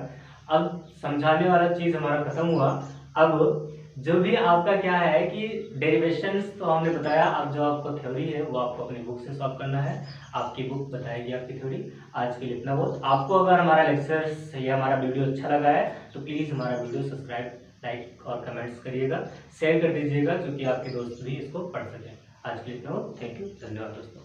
अब समझाने वाला चीज हमारा खत्म हुआ। अब जो भी आपका क्या है कि डेरिवेशंस तो हमने बताया, अब जो आपको थ्योरी है वो आपको अपनी बुक से सॉल्व करना है, आपकी बुक बताएगी आपकी थ्योरी। आज के लिए इतना बहुत। आपको अगर हमारा लेक्चर्स या हमारा वीडियो अच्छा लगा है तो प्लीज़ हमारा वीडियो सब्सक्राइब, लाइक और कमेंट्स करिएगा, शेयर कर दीजिएगा, क्योंकि आपके दोस्त भी इसको पढ़ सकें। आज के लिए इतना बहुत। थैंक यू, धन्यवाद दोस्तों।